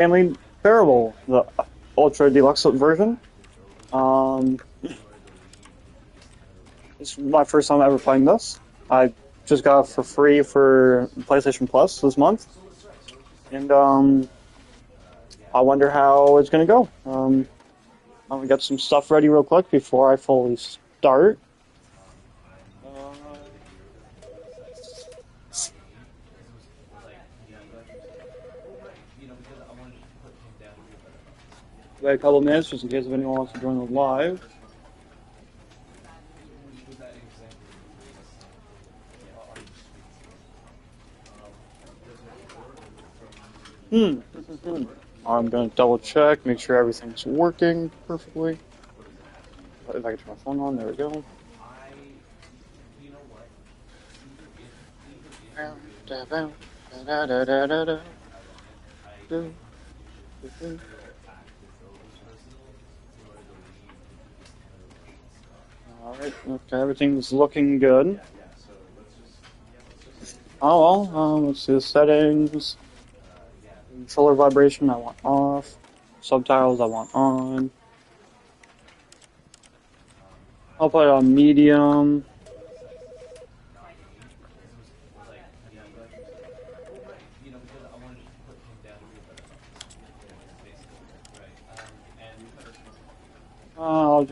Stanley Parable, the Ultra Deluxe version. Um, it's my first time ever playing this. I just got it for free for PlayStation Plus this month, and I wonder how it's gonna go. I'm gonna get some stuff ready real quick before I fully start. Uh, Wait a couple minutes just in case if anyone wants to join the live. Hmm. I'm gonna double check, make sure everything's working perfectly. If I can turn my phone on, there we go. Alright, okay, everything's looking good. Oh well, let's see the settings. Controller vibration I want off. Subtitles I want on. I'll put it on medium.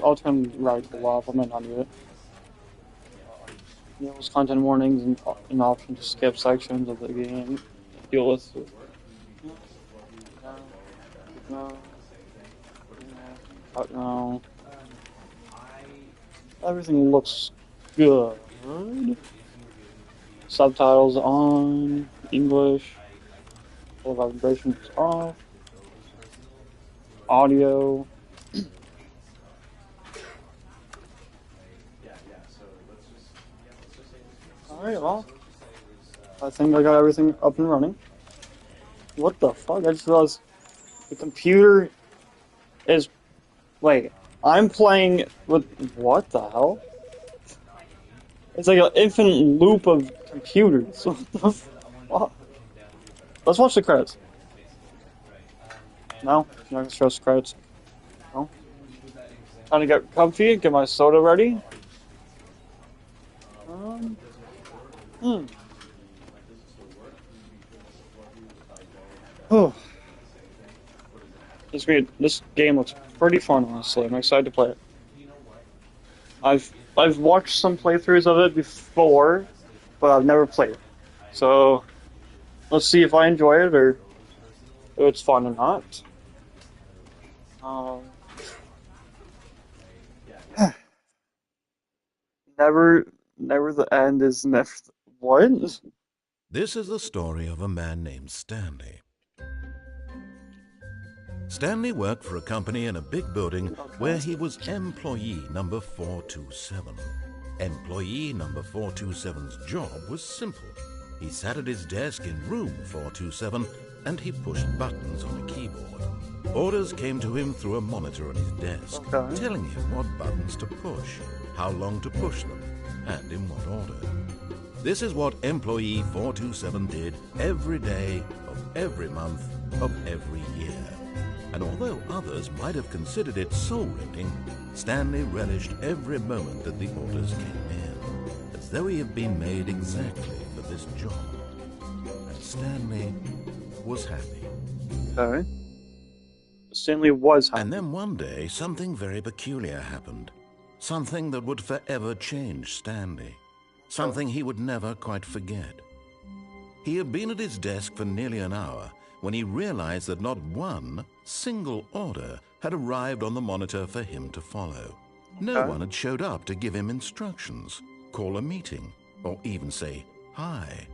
I'll turn radical off. I might not need it. News, content warnings, and an option to skip sections of the game. Deal with. No. No. Everything looks good. Subtitles on. English. Full vibrations off. Audio. Alright, well. I think I got everything up and running. What the fuck? I just realized the computer is. Wait, I'm playing with. What the hell? It's like an infinite loop of computers. What the fuck? Let's watch the credits. No? You're not gonna show us credits. No? Time to get comfy, get my soda ready. Um, hmm. Oh. This game looks pretty fun, honestly. I'm excited to play it. I've watched some playthroughs of it before, but I've never played it. So let's see if I enjoy it or if it's fun or not. Um, never the end is never. What? This is the story of a man named Stanley. Stanley worked for a company in a big building where he was employee number 427. Employee number 427's job was simple. He sat at his desk in room 427 and he pushed buttons on a keyboard. Orders came to him through a monitor on his desk, telling him what buttons to push, how long to push them, and in what order. This is what employee 427 did every day of every month of every year. And although others might have considered it soul-rending, Stanley relished every moment that the orders came in, as though he had been made exactly for this job. And Stanley was happy. Okay. Stanley was happy. And then one day, something very peculiar happened. Something that would forever change Stanley. Something he would never quite forget. He had been at his desk for nearly an hour when he realized that not one single order had arrived on the monitor for him to follow. No one had showed up to give him instructions, call a meeting, or even say hi.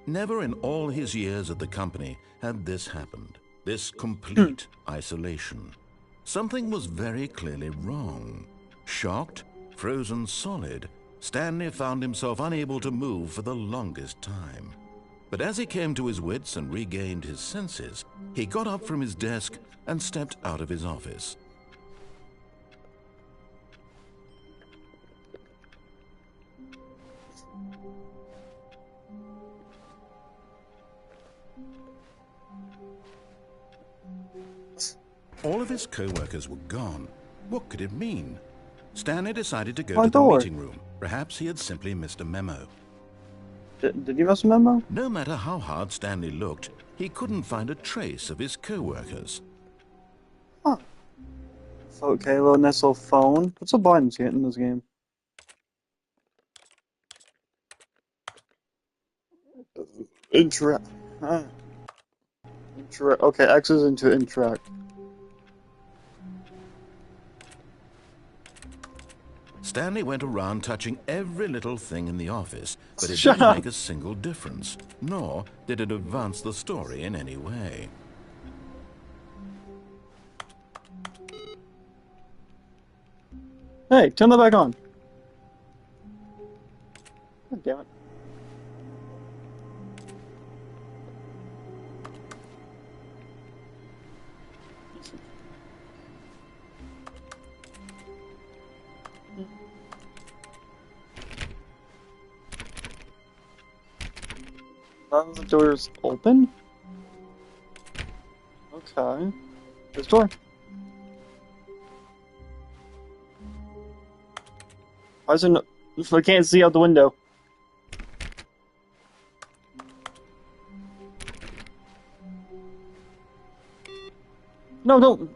Never in all his years at the company had this happened, this complete isolation. Something was very clearly wrong. Shocked, frozen solid, Stanley found himself unable to move for the longest time. But as he came to his wits and regained his senses, he got up from his desk and stepped out of his office. All of his co-workers were gone. What could it mean? Stanley decided to go My to the door. meeting room. Perhaps he had simply missed a memo. Did you miss a memo? No matter how hard Stanley looked, he couldn't find a trace of his co-workers. Huh. Okay, little nestle phone. What's the buttons hit in this game? Interact. Okay, X is into interact. Stanley went around touching every little thing in the office, but it Shut didn't up. make a single difference, nor did it advance the story in any way. Hey, turn that back on. God damn it. None of the doors open? Okay. This door. Why is there no... I can't see out the window. No, don't...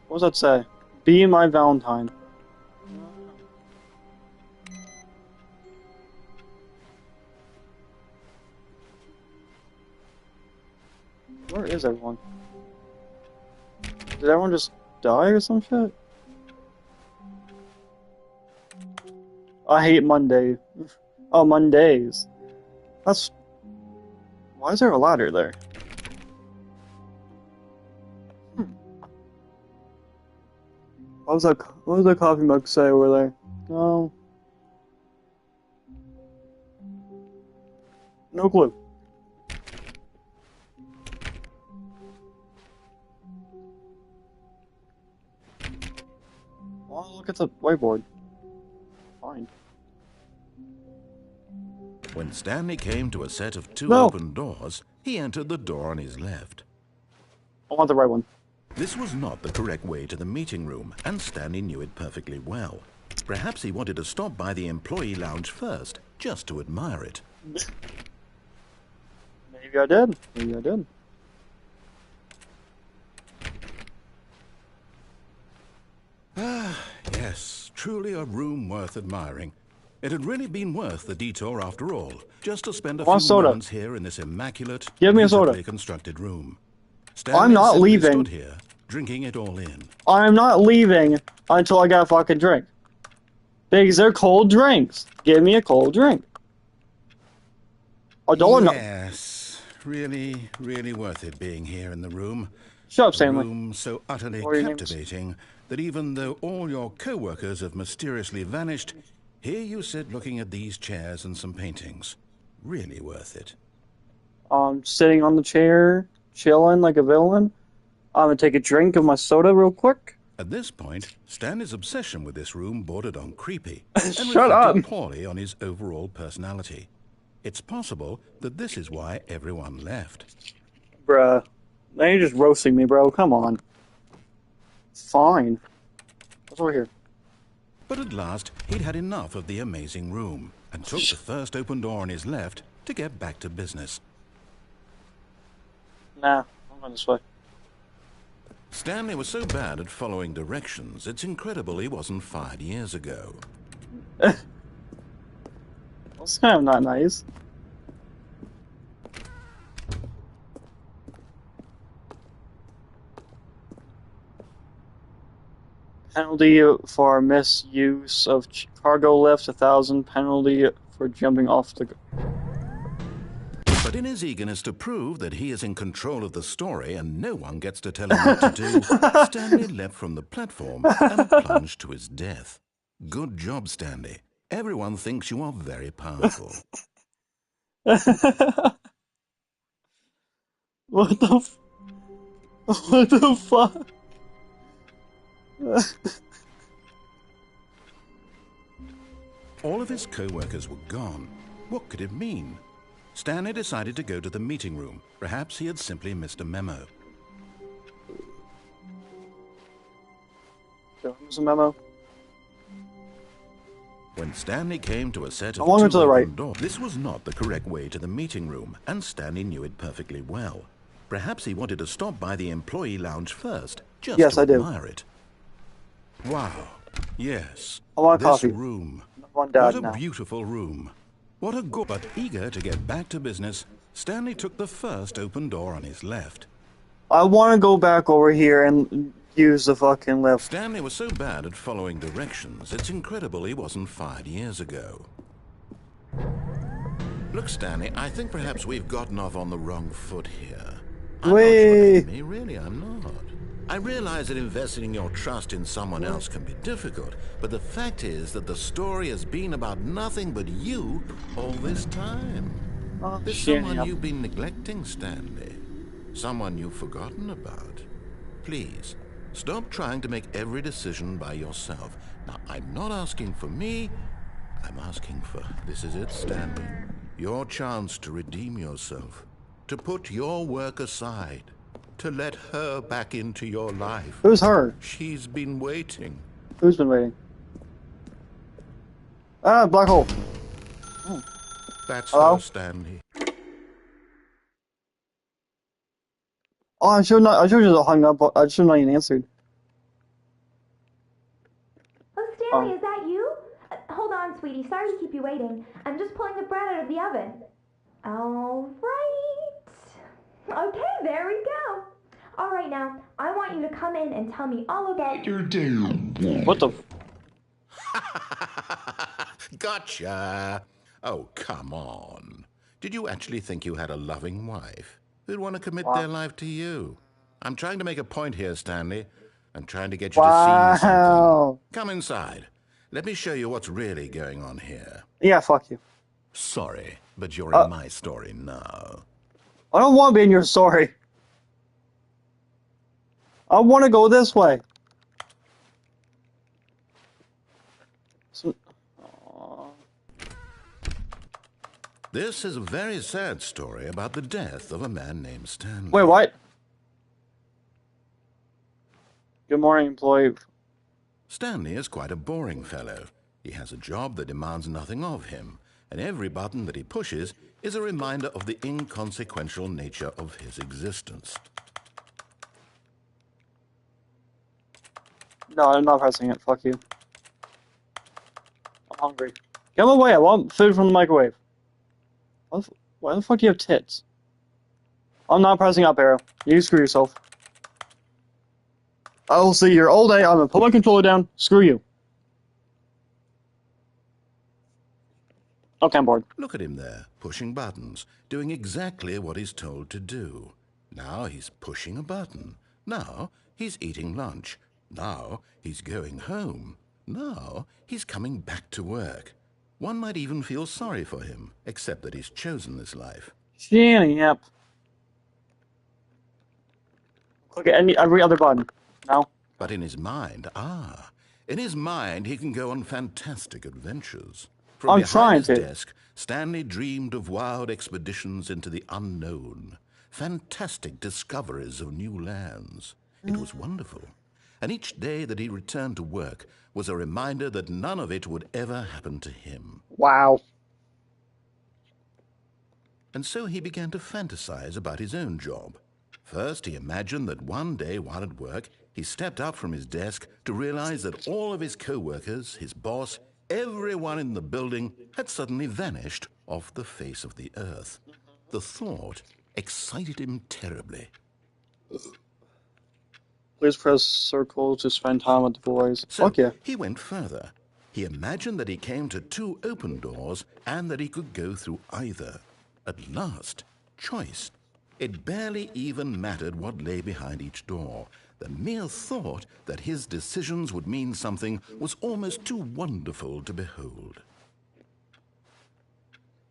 What does that say? Be my Valentine. Where is everyone? Did everyone just die or some shit? I hate Monday. Oh, Mondays. That's... Why is there a ladder there? What does that coffee mug say over there? No. No clue. Well, look at the whiteboard. Fine. When Stanley came to a set of two No. open doors, he entered the door on his left. I want the right one. This was not the correct way to the meeting room, and Stanley knew it perfectly well. Perhaps he wanted to stop by the employee lounge first, just to admire it. Maybe I did. Maybe I did. Yes, truly a room worth admiring. It had really been worth the detour after all, just to spend a few moments here in this immaculate, Give me a soda. beautifully constructed room. Stanley I'm not simply leaving. stood here, drinking it all in. I'm not leaving until I got a fucking drink. Because they're cold drinks. Give me a cold drink. $1 no. Yes, really, really worth it being here in the room. Shut up, A Stanley. room so utterly What are your names? captivating that even though all your co-workers have mysteriously vanished, here you sit looking at these chairs and some paintings. Really worth it. Sitting on the chair, chilling like a villain. I'm gonna take a drink of my soda real quick. At this point, Stanley's obsession with this room bordered on creepy and Shut reflected up. poorly on his overall personality. It's possible that this is why everyone left. Bruh. Now you're just roasting me, bro. Come on. Fine. What's over here? But at last, he'd had enough of the amazing room and took the first open door on his left to get back to business. Nah, I'm going this way. Stanley was so bad at following directions, it's incredible he wasn't fired years ago. That's kind of not nice. Penalty for misuse of cargo lift, 1,000. Penalty for jumping off the... But in his eagerness to prove that he is in control of the story and no one gets to tell him what to do, Stanley leapt from the platform and plunged to his death. Good job, Stanley. Everyone thinks you are very powerful. What the What the fuck? All of his co-workers were gone. What could it mean? Stanley decided to go to the meeting room. Perhaps he had simply missed a memo. Here's a memo. When Stanley came to a set of to two the right. open doors, this was not the correct way to the meeting room, and Stanley knew it perfectly well. Perhaps he wanted to stop by the employee lounge first, just Yes, to I do. admire it. Wow. Yes. I want a this coffee. room. One What a now. beautiful room. What a good. But eager to get back to business, Stanley took the first open door on his left. I want to go back over here and use the fucking lift. Stanley was so bad at following directions, it's incredible he wasn't fired years ago. Look, Stanley, I think perhaps we've gotten off on the wrong foot here. I'm not your enemy, really, I'm not. I realize that investing your trust in someone else can be difficult, but the fact is that the story has been about nothing but you all this time. There's someone you've been neglecting, Stanley. Someone you've forgotten about. Please, stop trying to make every decision by yourself. Now, I'm not asking for me, I'm asking for, this is it, Stanley. Your chance to redeem yourself, to put your work aside, to let her back into your life. Who's her? She's been waiting. Who's been waiting? Ah, black hole. Oh. That's Hello? her, Stanley. Oh, I should have hung up. I should not even answered. Oh, Stanley, is that you? Hold on, sweetie. Sorry to keep you waiting. I'm just pulling the bread out of the oven. All right. Okay, there we go. All right, now, I want you to come in and tell me all about your day. What the? Gotcha. Oh, come on. Did you actually think you had a loving wife who'd want to commit their life to you? I'm trying to make a point here, Stanley. I'm trying to get you to see something. Come inside. Let me show you what's really going on here. Yeah, fuck you. Sorry, but you're in my story now. I don't want to be in your story. I want to go this way. This is a very sad story about the death of a man named Stanley. Wait, what? Good morning, employee. Stanley is quite a boring fellow. He has a job that demands nothing of him, and every button that he pushes is a reminder of the inconsequential nature of his existence. No, I'm not pressing it. Fuck you. I'm hungry. Get away. I want food from the microwave. Why the fuck do you have tits? I'm not pressing up arrow. You screw yourself. I will see your all day. I'm gonna put my controller down. Screw you. Okay, I'm bored. Look at him there, pushing buttons, doing exactly what he's told to do. Now he's pushing a button. Now he's eating lunch. Now he's going home. Now he's coming back to work. One might even feel sorry for him, except that he's chosen this life. Yep. Click every other button. No. But in his mind, in his mind he can go on fantastic adventures. From behind his desk, Stanley dreamed of wild expeditions into the unknown, fantastic discoveries of new lands. It was wonderful. And each day that he returned to work was a reminder that none of it would ever happen to him. Wow. And so he began to fantasize about his own job. First, he imagined that one day while at work, he stepped up from his desk to realize that all of his co-workers, his boss, everyone in the building had suddenly vanished off the face of the earth. The thought excited him terribly. Please press circle to spend time with the boys. So Fuck yeah. he went further. He imagined that he came to two open doors and that he could go through either. At last, choice. It barely even mattered what lay behind each door. The mere thought that his decisions would mean something was almost too wonderful to behold.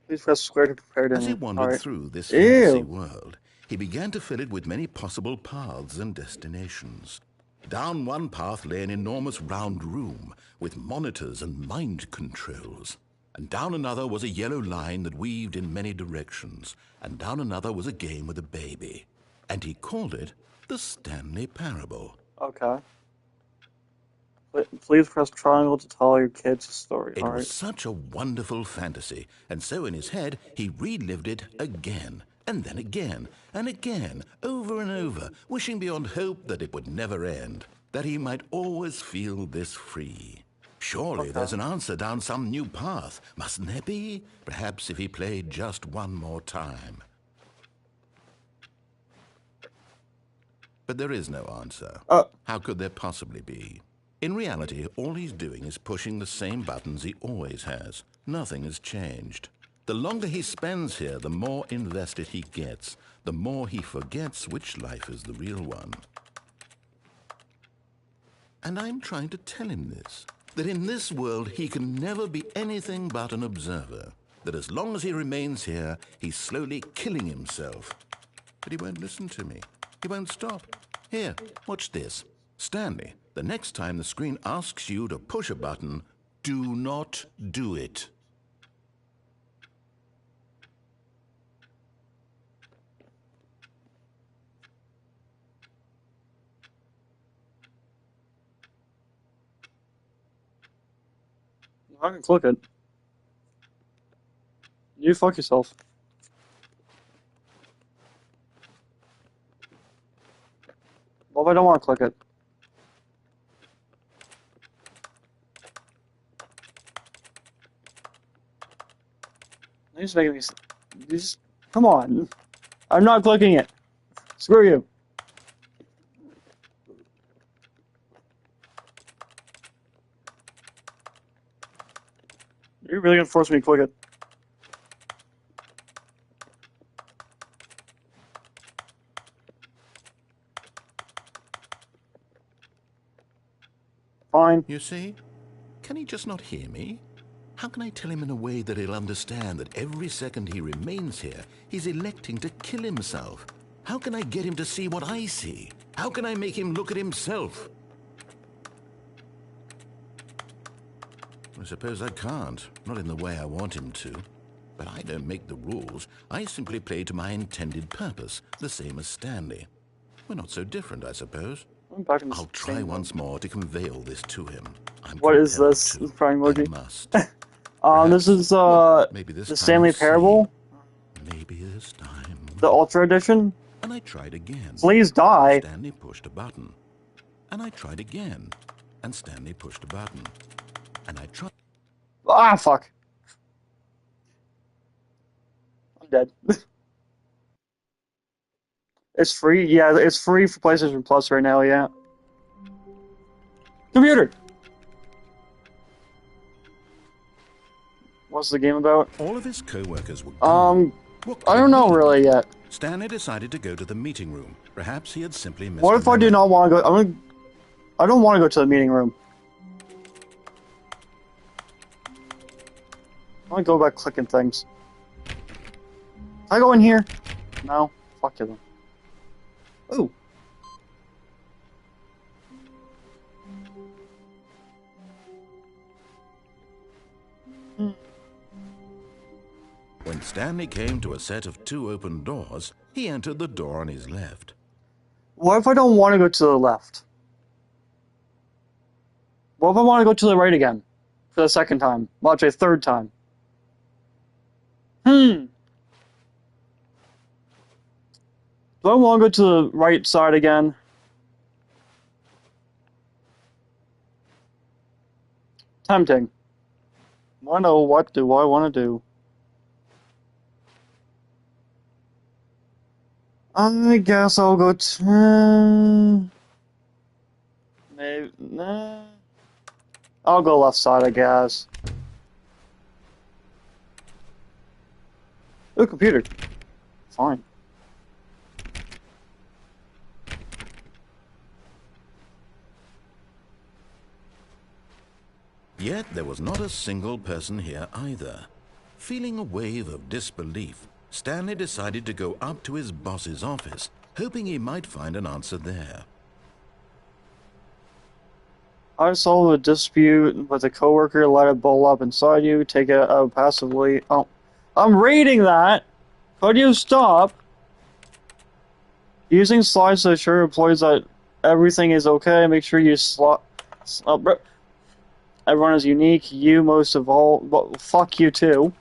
Please press square to prepare to As he wandered through this fantasy world, he began to fill it with many possible paths and destinations. Down one path lay an enormous round room with monitors and mind controls. and down another was a yellow line that weaved in many directions, and down another was a game with a baby. And he called it the Stanley Parable. Okay. Please press triangle to tell your kids a story. It All was right. such a wonderful fantasy, and so in his head he relived it again, and then again, and again, over and over, wishing beyond hope that it would never end, that he might always feel this free. Surely there's an answer down some new path, mustn't there be? Perhaps if he played just one more time. But there is no answer. How could there possibly be? In reality, all he's doing is pushing the same buttons he always has. Nothing has changed. The longer he spends here, the more invested he gets, the more he forgets which life is the real one. And I'm trying to tell him this, that in this world he can never be anything but an observer, that as long as he remains here, he's slowly killing himself. But he won't listen to me. He won't stop. Here, watch this. Stanley, the next time the screen asks you to push a button, do not do it. I can click it. You fuck yourself. Well, if I don't want to click it. You're just making me. You just come on. I'm not clicking it. Screw you. You're really gonna force me to click it. Fine. You see? Can he just not hear me? How can I tell him in a way that he'll understand that every second he remains here, he's electing to kill himself? How can I get him to see what I see? How can I make him look at himself? I suppose I can't, not in the way I want him to. But I don't make the rules. I simply play to my intended purpose, the same as Stanley. We're not so different, I suppose. I'm back in the I'll try once more to convey all this to him. What is this? To. Crying emoji? I must. This is maybe this the time Stanley we'll see. Parable, Maybe this time. the Ultra Edition. And I tried again. Please die. Stanley pushed a button. And I tried again. And Stanley pushed a button. And I tried. Ah, fuck. I'm dead. It's free? Yeah, it's free for PlayStation Plus right now, yeah. Computer! What's the game about? All of his co-workers were gone. I don't know really yet. Stanley decided to go to the meeting room. Perhaps he had simply missed. What if I do not want to go? I don't want to go to the meeting room. I want to go back clicking things. Can I go in here? No? Fuck you then. Ooh. When Stanley came to a set of 2 open doors, he entered the door on his left. What if I don't want to go to the left? What if I want to go to the right again? For the second time. Well, actually, third time. Do I want to go to the right side again? Tempting. I know what do I want to do. I guess I'll go to... Maybe... Nah. I'll go left side, I guess. Ooh, computer. Fine. Yet there was not a single person here either. Feeling a wave of disbelief, Stanley decided to go up to his boss's office, hoping he might find an answer there. I solve a dispute with a coworker, let it ball up inside you, take it out passively. Oh, I'm reading that! Could you stop? Using slides to assure employees that everything is okay, make sure you everyone is unique, you most of all. Well, fuck you too.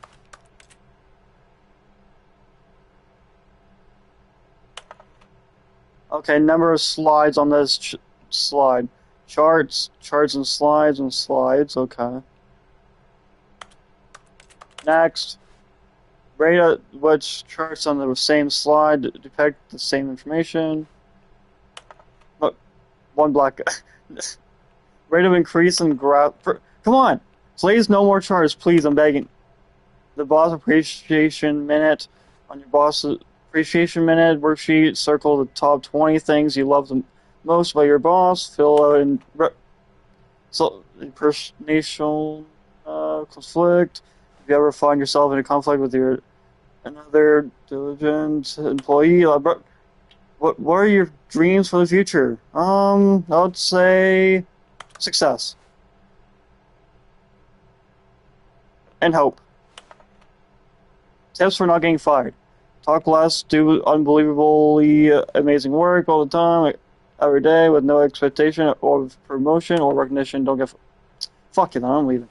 Okay, number of slides on this slide. Charts and slides, okay. Next. Rate which charts on the same slide depict the same information. Look, one black. Rate of increase in graph. Come on! Please, no more charts, please, I'm begging. The boss appreciation minute on your boss appreciation minute worksheet. Circle the top 20 things you love the most about your boss. Fill out in personal conflict. If you ever find yourself in a conflict with another diligent employee, what are your dreams for the future? I would say success and hope. Tips for not getting fired. Talk less, do unbelievably amazing work all the time, every day, with no expectation of promotion or recognition. Don't get... Fuck it, I'm leaving.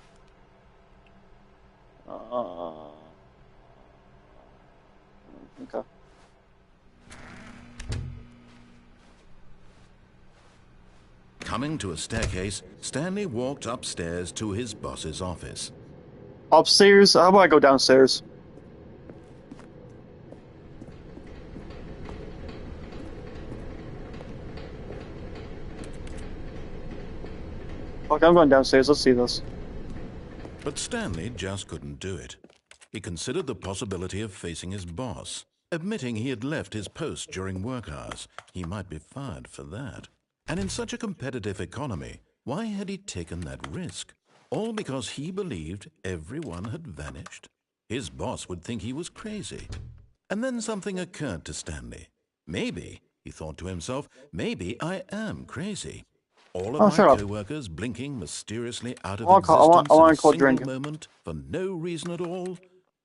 Okay. Coming to a staircase, Stanley walked upstairs to his boss's office. Upstairs? How about I go downstairs? Okay, I'm going downstairs. Let's see this. But Stanley just couldn't do it. He considered the possibility of facing his boss. Admitting he had left his post during work hours, he might be fired for that. And in such a competitive economy, why had he taken that risk? All because he believed everyone had vanished? His boss would think he was crazy. And then something occurred to Stanley. Maybe, he thought to himself, maybe I am crazy. All of my co-workers blinking mysteriously out of existence in a single moment for no reason at all.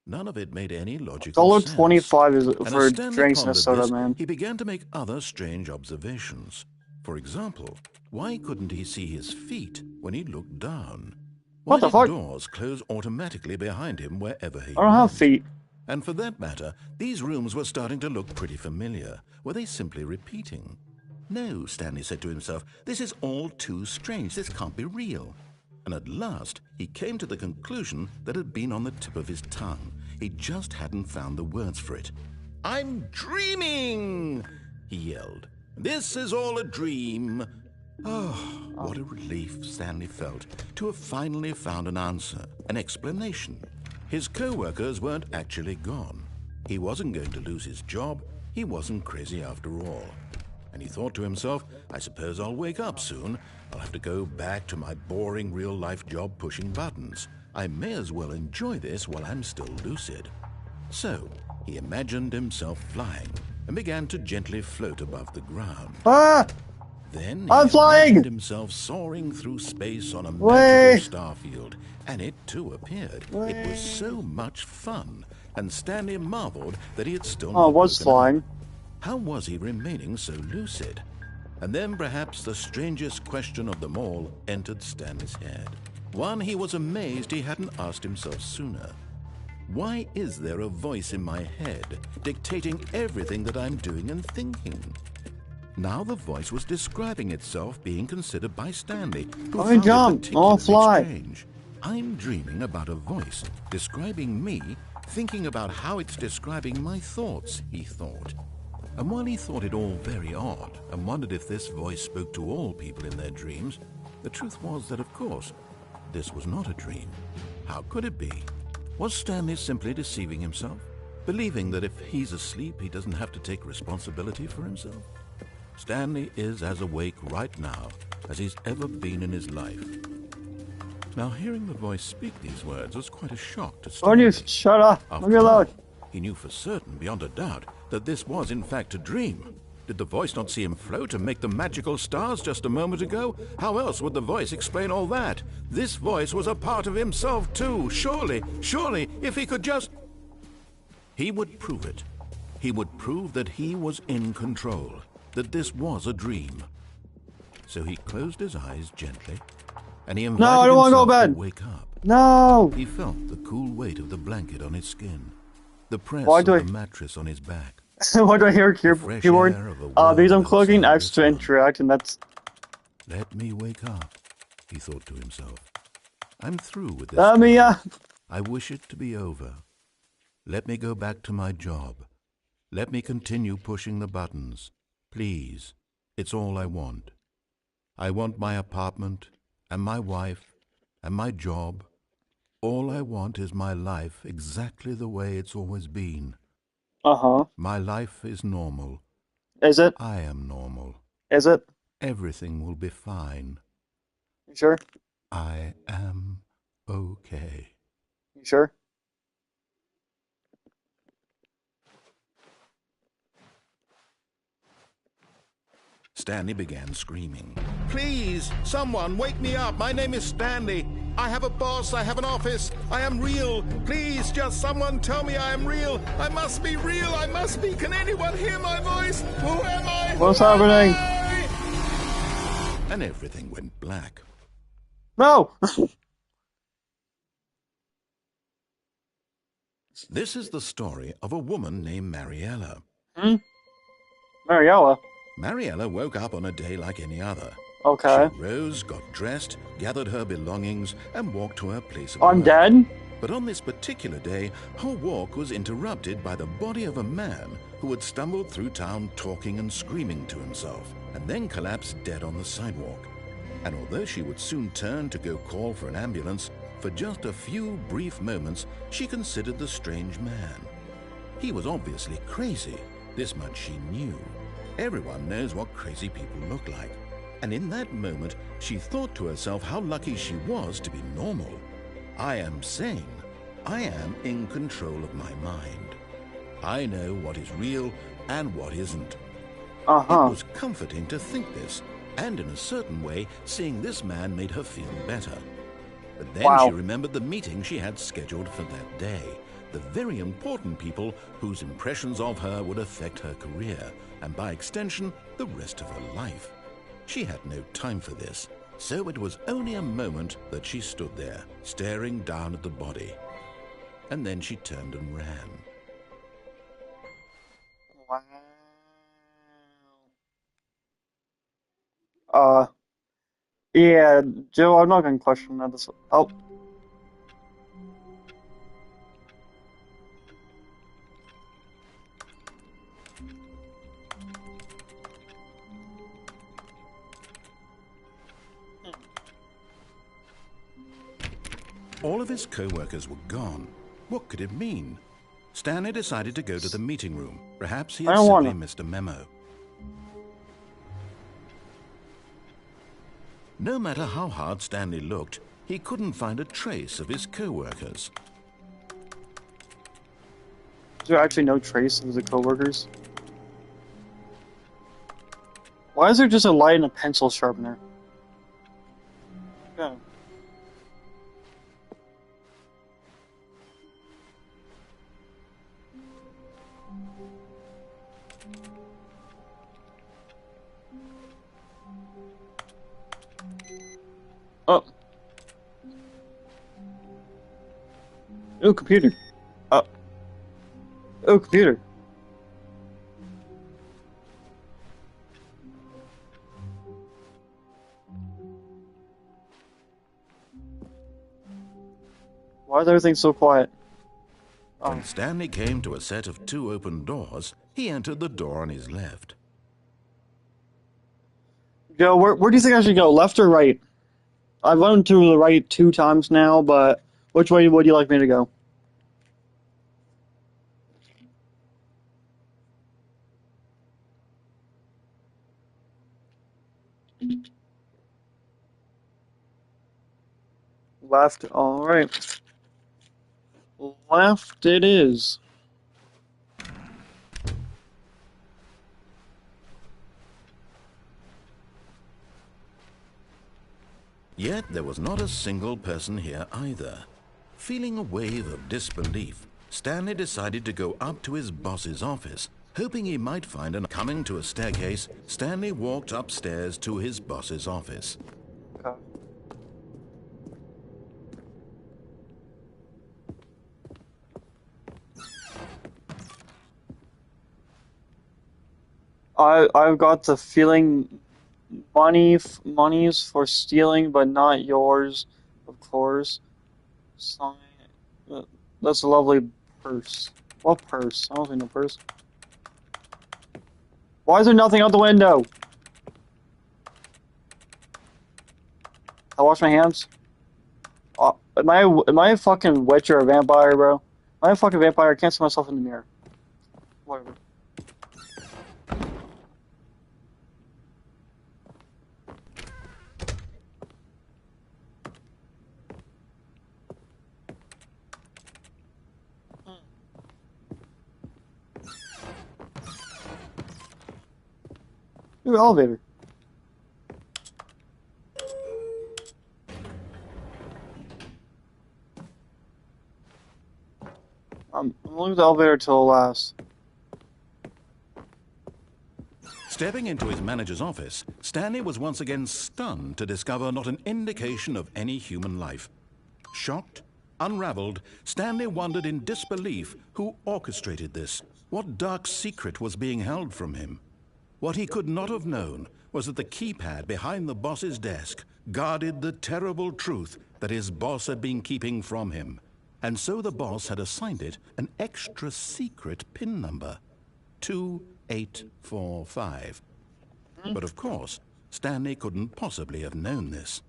None of it made any logical sense. $1.25 is for and as drinks and a soda, man. He began to make other strange observations. For example, why couldn't he see his feet when he looked down? Why What the fuck? doors close automatically behind him wherever he I don't have went? feet. And for that matter, these rooms were starting to look pretty familiar. Were they simply repeating? No, Stanley said to himself, this is all too strange. This can't be real. And at last, he came to the conclusion that had been on the tip of his tongue. He just hadn't found the words for it. I'm dreaming, he yelled. This is all a dream. Oh, what a relief Stanley felt to have finally found an answer, an explanation. His co-workers weren't actually gone. He wasn't going to lose his job. He wasn't crazy after all. And he thought to himself, I suppose I'll wake up soon. I'll have to go back to my boring real-life job pushing buttons. I may as well enjoy this while I'm still lucid. So, he imagined himself flying and began to gently float above the ground. Ah! Then I'm flying! Imagined himself soaring through space on a magical starfield, and it too appeared. It was so much fun, and Stanley marveled that he had still not was woken flying. up. How was he remaining so lucid? And then perhaps the strangest question of them all entered Stanley's head. One he was amazed he hadn't asked himself sooner. Why is there a voice in my head dictating everything that I'm doing and thinking? Now the voice was describing itself being considered by Stanley, who found it particularly strange. I'm dreaming about a voice describing me, thinking about how it's describing my thoughts, he thought. And while he thought it all very odd and wondered if this voice spoke to all people in their dreams, the truth was that, of course, this was not a dream. How could it be? Was Stanley simply deceiving himself, believing that if he's asleep, he doesn't have to take responsibility for himself? Stanley is as awake right now as he's ever been in his life. Now, hearing the voice speak these words was quite a shock to Stanley. Oh, shut up. Leave me alone. He knew for certain, beyond a doubt, that this was in fact a dream. Did the voice not see him float and make the magical stars just a moment ago? How else would the voice explain all that? This voice was a part of himself too. Surely, if he could just... He would prove it. He would prove that he was in control, that this was a dream. So he closed his eyes gently, and he invited I don't want to go himself to to bed. wake up. No! He felt the cool weight of the blanket on his skin, the press Why of do the mattress on his back. Why do I hear a fresh keyboard? air of a world Because I'm clicking outside X to the sun. interact, and that's... Let me wake up, he thought to himself. I'm through with this. Let me dream. up! I wish it to be over. Let me go back to my job. Let me continue pushing the buttons. Please, it's all I want. I want my apartment, and my wife, and my job. All I want is my life exactly the way it's always been. Uh-huh. My life is normal. Is it? I am normal. Is it? Everything will be fine. You sure? I am okay. You sure? Stanley began screaming. Please, someone, wake me up. My name is Stanley. I have a boss. I have an office. I am real. Please, just someone tell me I am real. I must be real. I must be. Can anyone hear my voice? Who am I? What's happening? And everything went black. No! This is the story of a woman named Mariella. Mariella? Mariella woke up on a day like any other. Okay. She rose, got dressed, gathered her belongings, and walked to her place of I'm work. dead? But on this particular day, her walk was interrupted by the body of a man who had stumbled through town talking and screaming to himself, and then collapsed dead on the sidewalk. And although she would soon turn to go call for an ambulance, for just a few brief moments she considered the strange man. He was obviously crazy, this much she knew. Everyone knows what crazy people look like. And in that moment, she thought to herself how lucky she was to be normal. I am sane. I am in control of my mind. I know what is real and what isn't. It was comforting to think this, and in a certain way, seeing this man made her feel better. But then she remembered the meeting she had scheduled for that day. The very important people whose impressions of her would affect her career, and by extension, the rest of her life. She had no time for this, so it was only a moment that she stood there, staring down at the body. And then she turned and ran. Wow. Yeah, Joe, I'm not gonna question that. Oh. All of his co-workers were gone. What could it mean? Stanley decided to go to the meeting room. Perhaps he had simply missed a memo. No matter how hard Stanley looked, he couldn't find a trace of his co-workers. Is there actually no trace of the co-workers? Why is there just a light and a pencil sharpener? Yeah. Oh. Oh, computer. Oh. Oh, computer. Why is everything so quiet? When Stanley came to a set of 2 open doors, he entered the door on his left. Joe, where do you think I should go? Left or right? I've went to the right 2 times now, but which way would you like me to go? Left, alright. Left it is. Yet there was not a single person here either. Feeling a wave of disbelief, Stanley decided to go up to his boss's office, hoping he might find an... Coming to a staircase, Stanley walked upstairs to his boss's office. Okay. I've got the feeling money's for stealing, but not yours, of course. Sign. That's a lovely purse. What purse? I don't see no purse. Why is there nothing out the window? I wash my hands. Am I a fucking witch or a vampire, bro? Am I a fucking vampire? I can't see myself in the mirror. Whatever. Ooh, elevator. I'm gonna leave the elevator till last. Stepping into his manager's office, Stanley was once again stunned to discover not an indication of any human life. Shocked, unraveled, Stanley wondered in disbelief who orchestrated this, what dark secret was being held from him. What he could not have known was that the keypad behind the boss's desk guarded the terrible truth that his boss had been keeping from him. And so the boss had assigned it an extra secret PIN number, 2845. But of course, Stanley couldn't possibly have known this.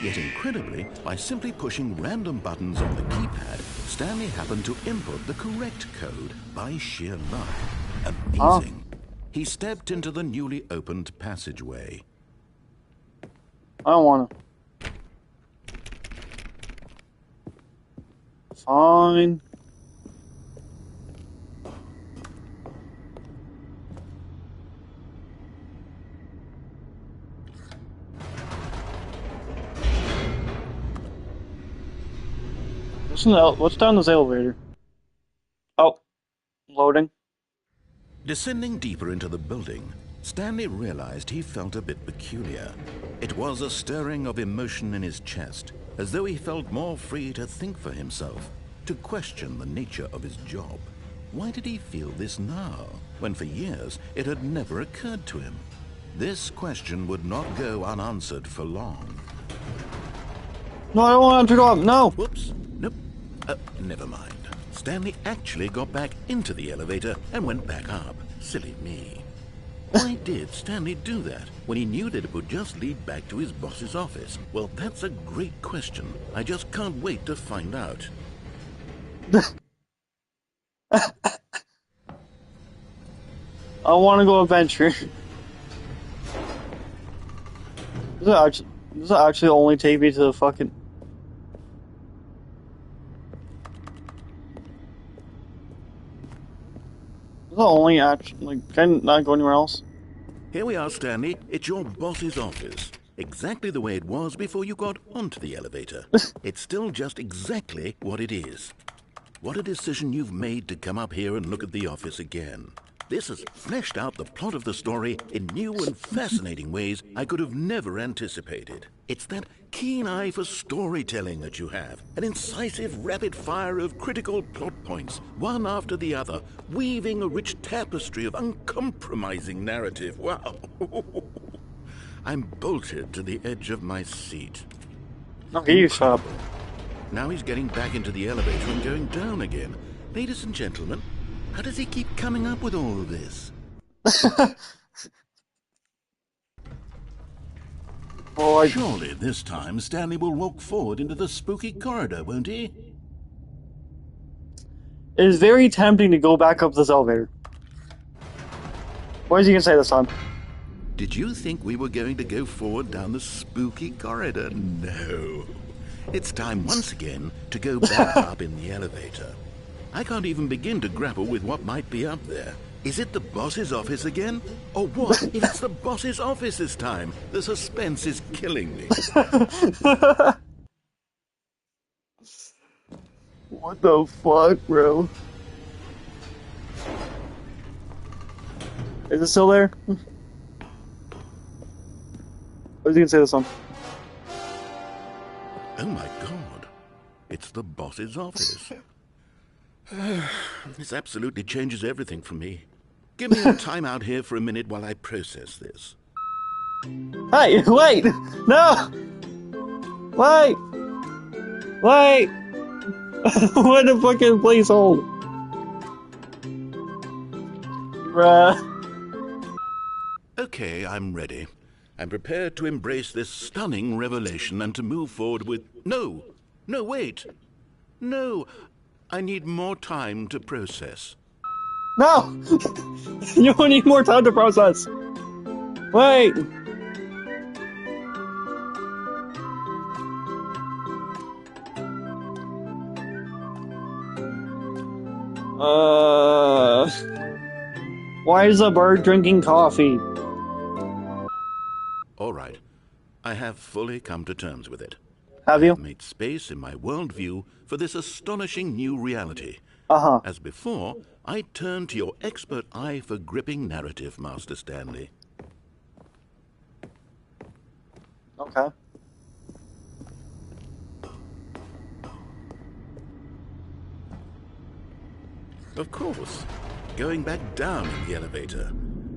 Yet incredibly, by simply pushing random buttons on the keypad, Stanley happened to input the correct code by sheer luck. Amazing. He stepped into the newly opened passageway. I don't wanna. Fine. What's down this elevator? Oh, loading. Descending deeper into the building, Stanley realized he felt a bit peculiar. It was a stirring of emotion in his chest, as though he felt more free to think for himself, to question the nature of his job. Why did he feel this now, when for years it had never occurred to him? This question would not go unanswered for long. No, I don't want to go up. No. Whoops. Nope. Never mind. Stanley actually got back into the elevator and went back up. Silly me. Why did Stanley do that when he knew that it would just lead back to his boss's office? Well, that's a great question. I just can't wait to find out. I want to go adventure. Does it actually only take me to the fucking... Does it only actually... Like, can I not go anywhere else? Here we are, Stanley. It's your boss's office. Exactly the way it was before you got onto the elevator. It's still just exactly what it is. What a decision you've made to come up here and look at the office again. This has fleshed out the plot of the story in new and fascinating ways I could have never anticipated. It's that keen eye for storytelling that you have, an incisive rapid fire of critical plot points, one after the other, weaving a rich tapestry of uncompromising narrative. Wow. I'm bolted to the edge of my seat. Okay, you shut up. Now he's getting back into the elevator and going down again. Ladies and gentlemen, how does he keep coming up with all of this? Well, Surely this time Stanley will walk forward into the spooky corridor, won't he? it is very tempting to go back up this elevator. What is he gonna say this time? Did you think we were going to go forward down the spooky corridor? No. It's time once again to go back up in the elevator. I can't even begin to grapple with what might be up there. Is it the boss's office again? Or what if it's the boss's office this time? The suspense is killing me. What the fuck, bro? Is it still there? What was you gonna say this one? Oh my god. It's the boss's office. This absolutely changes everything for me. Give me a time out here for a minute while I process this. Hey, wait! No! Wait! Wait! What the fucking please hold? Bruh. Okay, I'm ready. I'm prepared to embrace this stunning revelation and to move forward with... No! No, wait! No! I need more time to process. No! You need more time to process. Wait! Why is a bird drinking coffee? All right. I have fully come to terms with it. Have I you? have made space in my worldview for this astonishing new reality. Uh-huh. As before, I turn to your expert eye for gripping narrative, Master Stanley. Okay. Of course. Going back down in the elevator.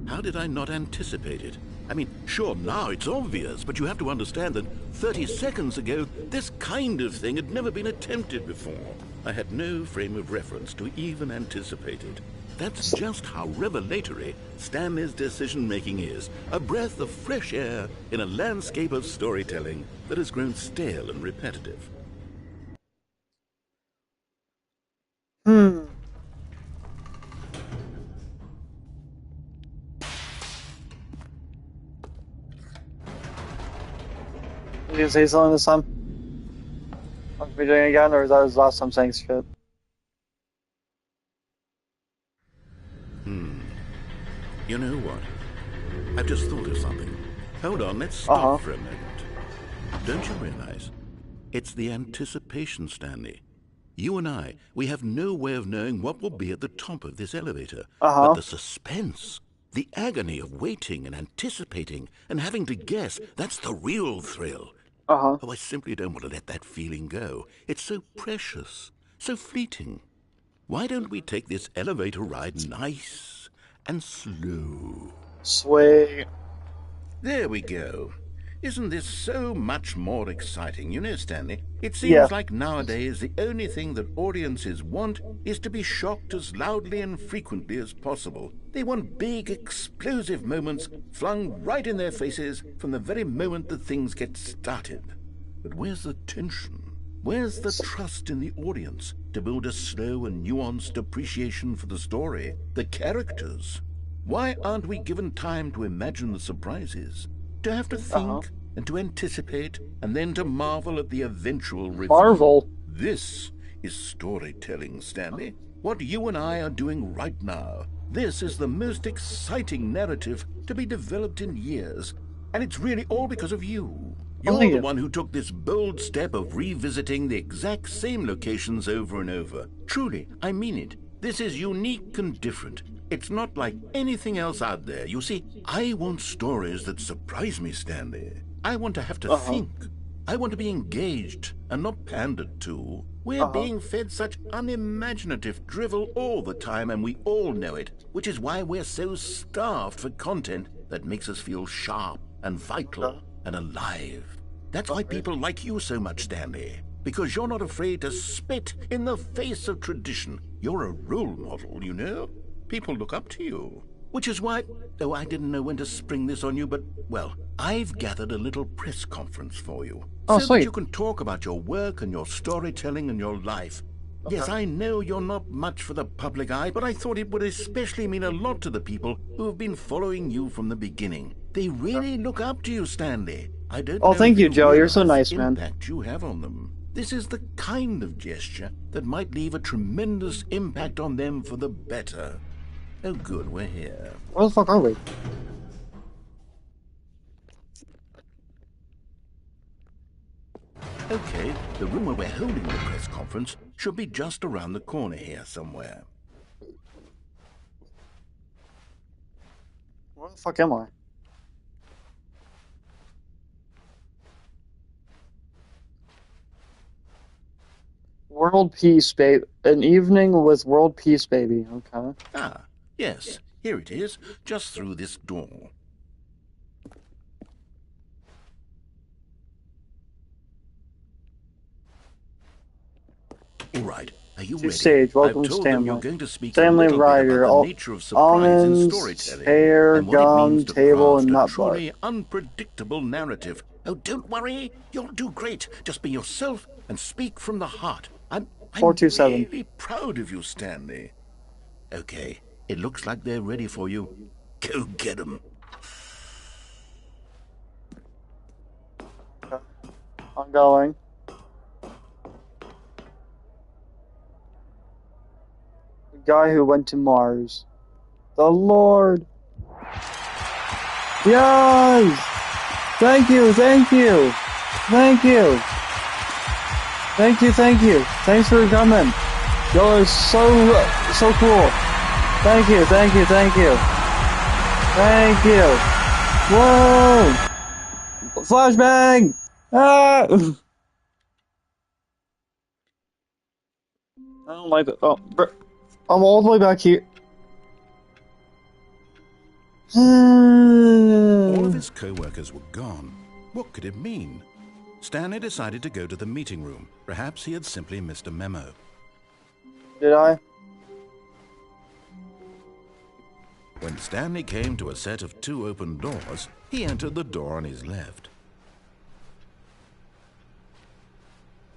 How did I not anticipate it? I mean, sure, now it's obvious, but you have to understand that 30 seconds ago, this kind of thing had never been attempted before. I had no frame of reference to even anticipate it. That's just how revelatory Stanley's decision-making is. A breath of fresh air in a landscape of storytelling that has grown stale and repetitive. You gonna say something this time? Are we doing it again, or is that his last time saying shit? You know what? I've just thought of something. Hold on, let's stop for a moment. Don't you realize? It's the anticipation, Stanley. You and I, we have no way of knowing what will be at the top of this elevator. But the suspense, the agony of waiting and anticipating and having to guess, that's the real thrill. Oh, I simply don't want to let that feeling go. It's so precious, so fleeting. Why don't we take this elevator ride nice and slow? Sweet. There we go. Isn't this so much more exciting? You know, Stanley, it seems like nowadays the only thing that audiences want is to be shocked as loudly and frequently as possible. They want big, explosive moments flung right in their faces from the very moment that things get started. But where's the tension? Where's the trust in the audience to build a slow and nuanced appreciation for the story, the characters? Why aren't we given time to imagine the surprises? To have to think and to anticipate and then to marvel at the eventual reveal. Marvel? This is storytelling, Stanley. What you and I are doing right now. This is the most exciting narrative to be developed in years. And it's really all because of you. You're the one who took this bold step of revisiting the exact same locations over and over. Truly, I mean it. This is unique and different. It's not like anything else out there. You see, I want stories that surprise me, Stanley. I want to have to think. I want to be engaged and not pandered to. We're being fed such unimaginative drivel all the time, and we all know it, which is why we're so starved for content that makes us feel sharp and vital and alive. That's why people like you so much, Stanley. Because you're not afraid to spit in the face of tradition. You're a role model, you know? People look up to you. Which is why, though I didn't know when to spring this on you, but, well, I've gathered a little press conference for you. So that you can talk about your work and your storytelling and your life. Yes, I know you're not much for the public eye, but I thought it would especially mean a lot to the people who have been following you from the beginning. They really look up to you, Stanley. I don't know thank if you, Joe. You're so realize nice, the man. impact you have on them. This is the kind of gesture that might leave a tremendous impact on them for the better. Oh good, we're here. Where the fuck are we? Okay, the room where we're holding the press conference should be just around the corner here somewhere. Where the fuck am I? World Peace, babe. An evening with World Peace, baby. Okay. Ah, yes, here it is, just through this door. All right, are you ready? Stage, welcome, I've told Stanley. them you're going to speak Stanley a little Ryder, bit about the nature of surprise in almonds, storytelling hair, and what it gum, means to table, craft and a nut truly unpredictable narrative. Oh, don't worry, you'll do great. Just be yourself and speak from the heart. I'm 427. really proud of you, Stanley. Okay, it looks like they're ready for you. Go get them. Okay. I'm going. The guy who went to Mars. The Lord. Yes! Thank you, thank you. Thank you. Thank you, thank you. Thanks for coming. Y'all are so cool. Thank you, thank you, thank you. Thank you. Whoa! Flashbang! Ah! I don't like it. Oh, I'm all the way back here. All of his co-workers were gone. What could it mean? Stanley decided to go to the meeting room. Perhaps he had simply missed a memo. Did I? When Stanley came to a set of 2 open doors, he entered the door on his left.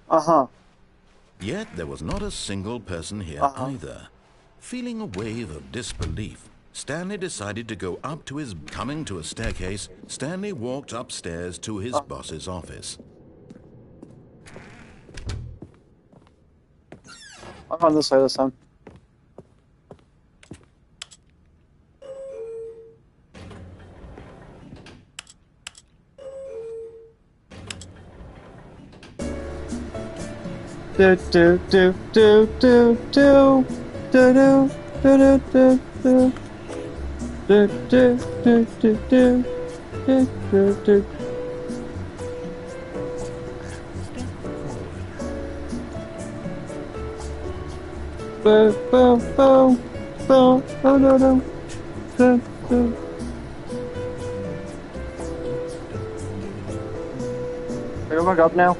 Uh-huh. Yet there was not a single person here either. Feeling a wave of disbelief, Stanley decided to go up to his... Coming to a staircase, Stanley walked upstairs to his boss's office. I'm on this side this time. Do do do do do do do do do do do do do do do do do do do. Boom boom boom boom boom boom boom boom. Can I back up now?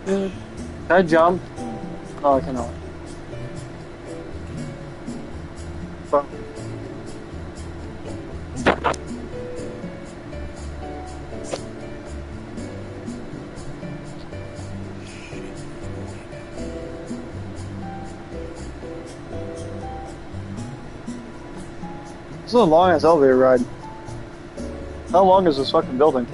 Can I jump? No, I cannot. Fuck. This is a long ass elevator ride. How long is this fucking building?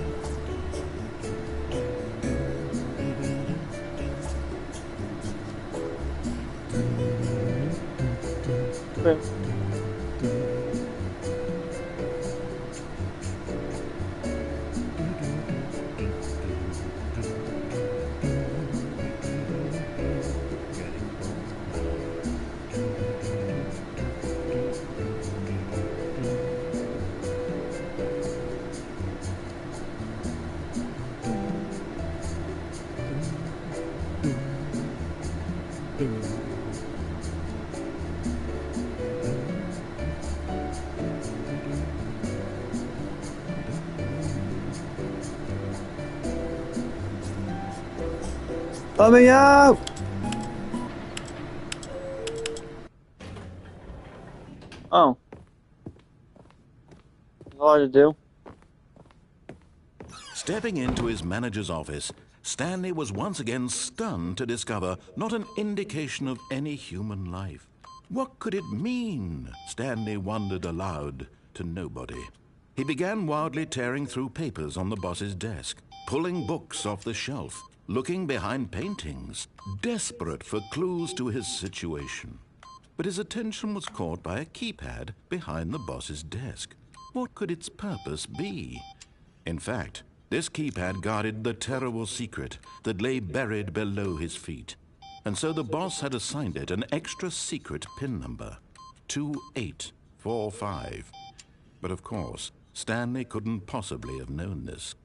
Let me out! Oh. What to do? Stepping into his manager's office, Stanley was once again stunned to discover not an indication of any human life. What could it mean? Stanley wondered aloud to nobody. He began wildly tearing through papers on the boss's desk, pulling books off the shelf. looking behind paintings, desperate for clues to his situation. But his attention was caught by a keypad behind the boss's desk. What could its purpose be? In fact, this keypad guarded the terrible secret that lay buried below his feet. And so the boss had assigned it an extra secret PIN number, 2845. But of course, Stanley couldn't possibly have known this.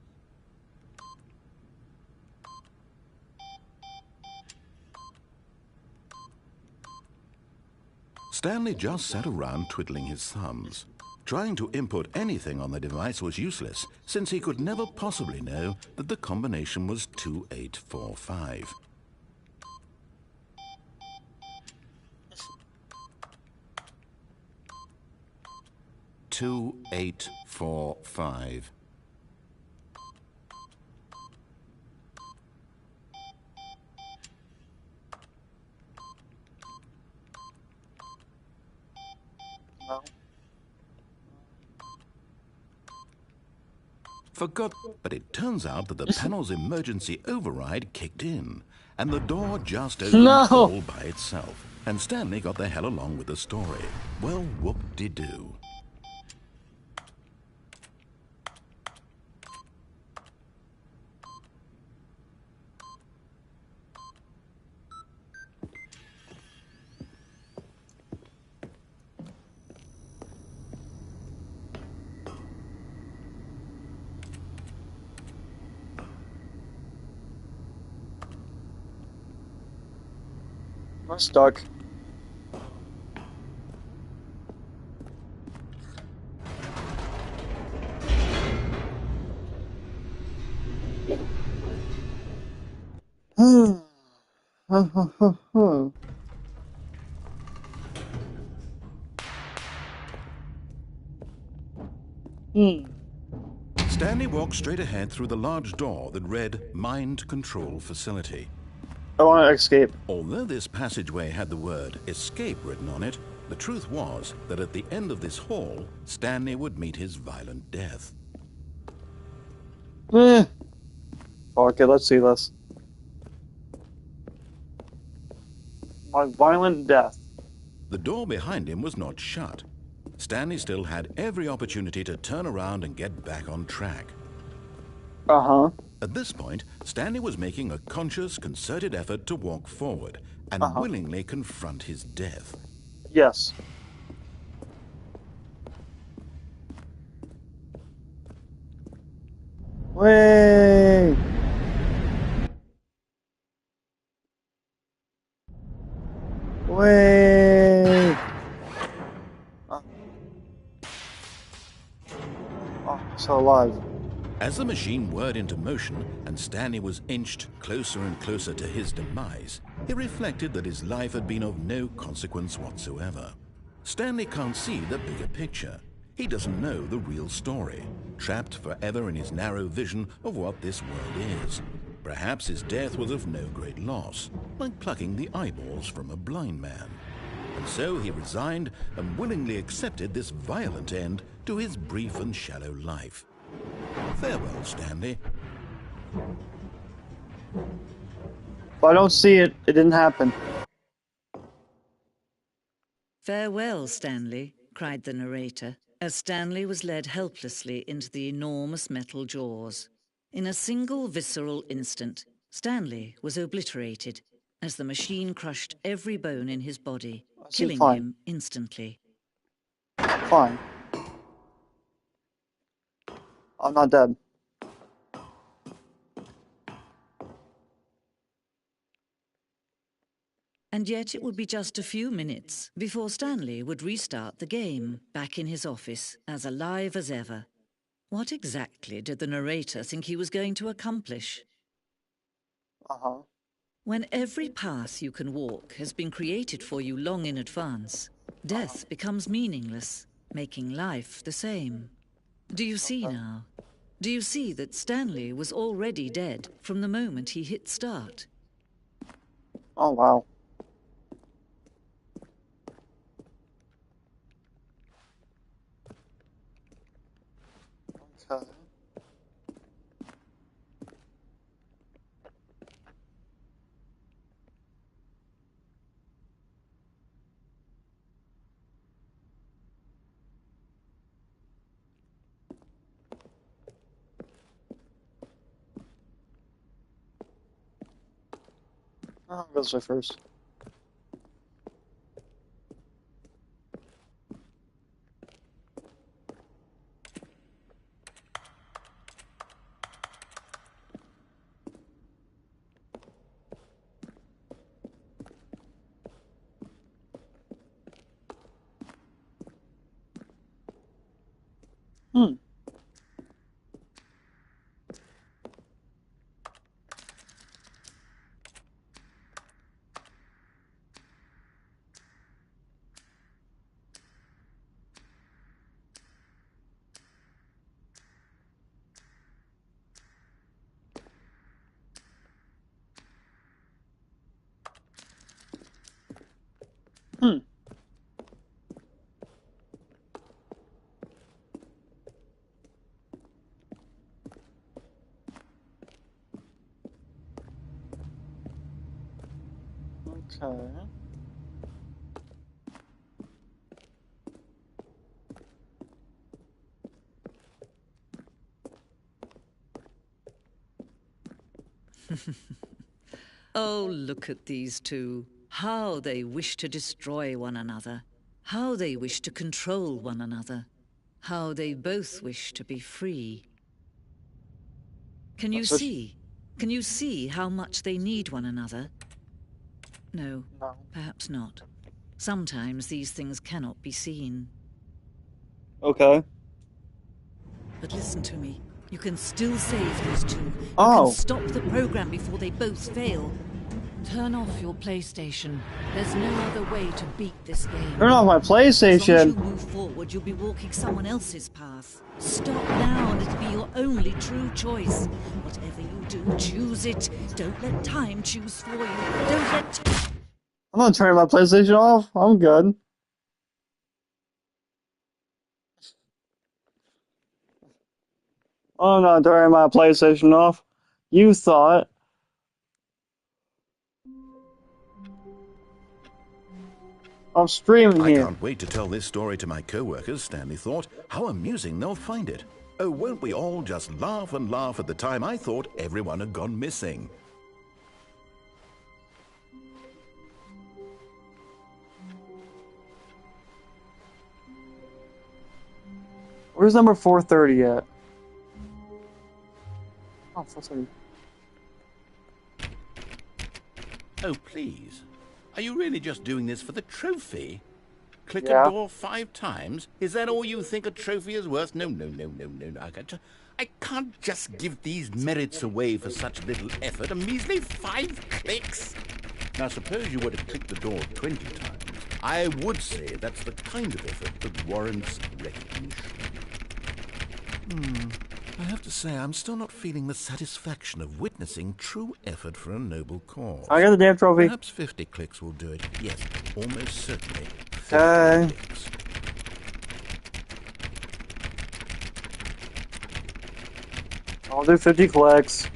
Stanley just sat around twiddling his thumbs. Trying to input anything on the device was useless, since he could never possibly know that the combination was 2845. "2845. No. Forgot, but it turns out that the panel's emergency override kicked in, and the door just opened No. all by itself. And Stanley got the hell along with the story. Well, whoop-de-doo. I'm stuck. Hmm. Stanley walked straight ahead through the large door that read Mind Control Facility. I want to escape. Although this passageway had the word escape written on it, the truth was that at the end of this hall, Stanley would meet his violent death. Okay, let's see this. My violent death. The door behind him was not shut. Stanley still had every opportunity to turn around and get back on track. Uh-huh. At this point, Stanley was making a conscious, concerted effort to walk forward and willingly confront his death. Yes. Way. Way. Oh, so alive. As the machine whirred into motion and Stanley was inched closer and closer to his demise, he reflected that his life had been of no consequence whatsoever. Stanley can't see the bigger picture. He doesn't know the real story, trapped forever in his narrow vision of what this world is. Perhaps his death was of no great loss, like plucking the eyeballs from a blind man. And so he resigned and willingly accepted this violent end to his brief and shallow life. Farewell, Stanley. If I don't see it, it didn't happen. "Farewell, Stanley," cried the narrator, as Stanley was led helplessly into the enormous metal jaws. In a single visceral instant, Stanley was obliterated as the machine crushed every bone in his body, killing him instantly. Fine. I'm not dead. And yet it would be just a few minutes before Stanley would restart the game, back in his office, as alive as ever. What exactly did the narrator think he was going to accomplish? Uh-huh. When every path you can walk has been created for you long in advance, death becomes meaningless, making life the same. Do you see now? Do you see that Stanley was already dead from the moment he hit start? Oh, wow. Okay. I'll go this way first. Hmm. Hmm. Okay. Oh, look at these two. How they wish to destroy one another. How they wish to control one another. How they both wish to be free. Can you That's what see? Can you see how much they need one another? No, No. perhaps not. Sometimes these things cannot be seen. Okay. But listen to me. You can still save these two. You Oh. can stop the program before they both fail. Turn off your PlayStation. There's no other way to beat this game. Turn off my As long as you PlayStation. move forward, you'll be walking someone else's path. Stop now and it'll be your only true choice. Whatever you do, choose it. Don't let time choose for you. Don't let... I'm not turning my PlayStation off. I'm good. I'm not turning my PlayStation off. You thought. I'm streaming I here. can't wait to tell this story to my co-workers, Stanley thought. How amusing they'll find it. Oh, won't we all just laugh and laugh at the time I thought everyone had gone missing. Where's number 430 at? Oh, 430. Oh, please. Are you really just doing this for the trophy? Click Yeah. a door 5 times? Is that all you think a trophy is worth? No. I can't just give these merits away for such little effort. A measly 5 clicks. Now, suppose you were to click the door 20 times. I would say that's the kind of effort that warrants recognition. I have to say, I'm still not feeling the satisfaction of witnessing true effort for a noble cause. I got the damn trophy. Perhaps 50 clicks will do it. Yes, almost certainly. 50 Okay. clicks. I'll do 50 clicks.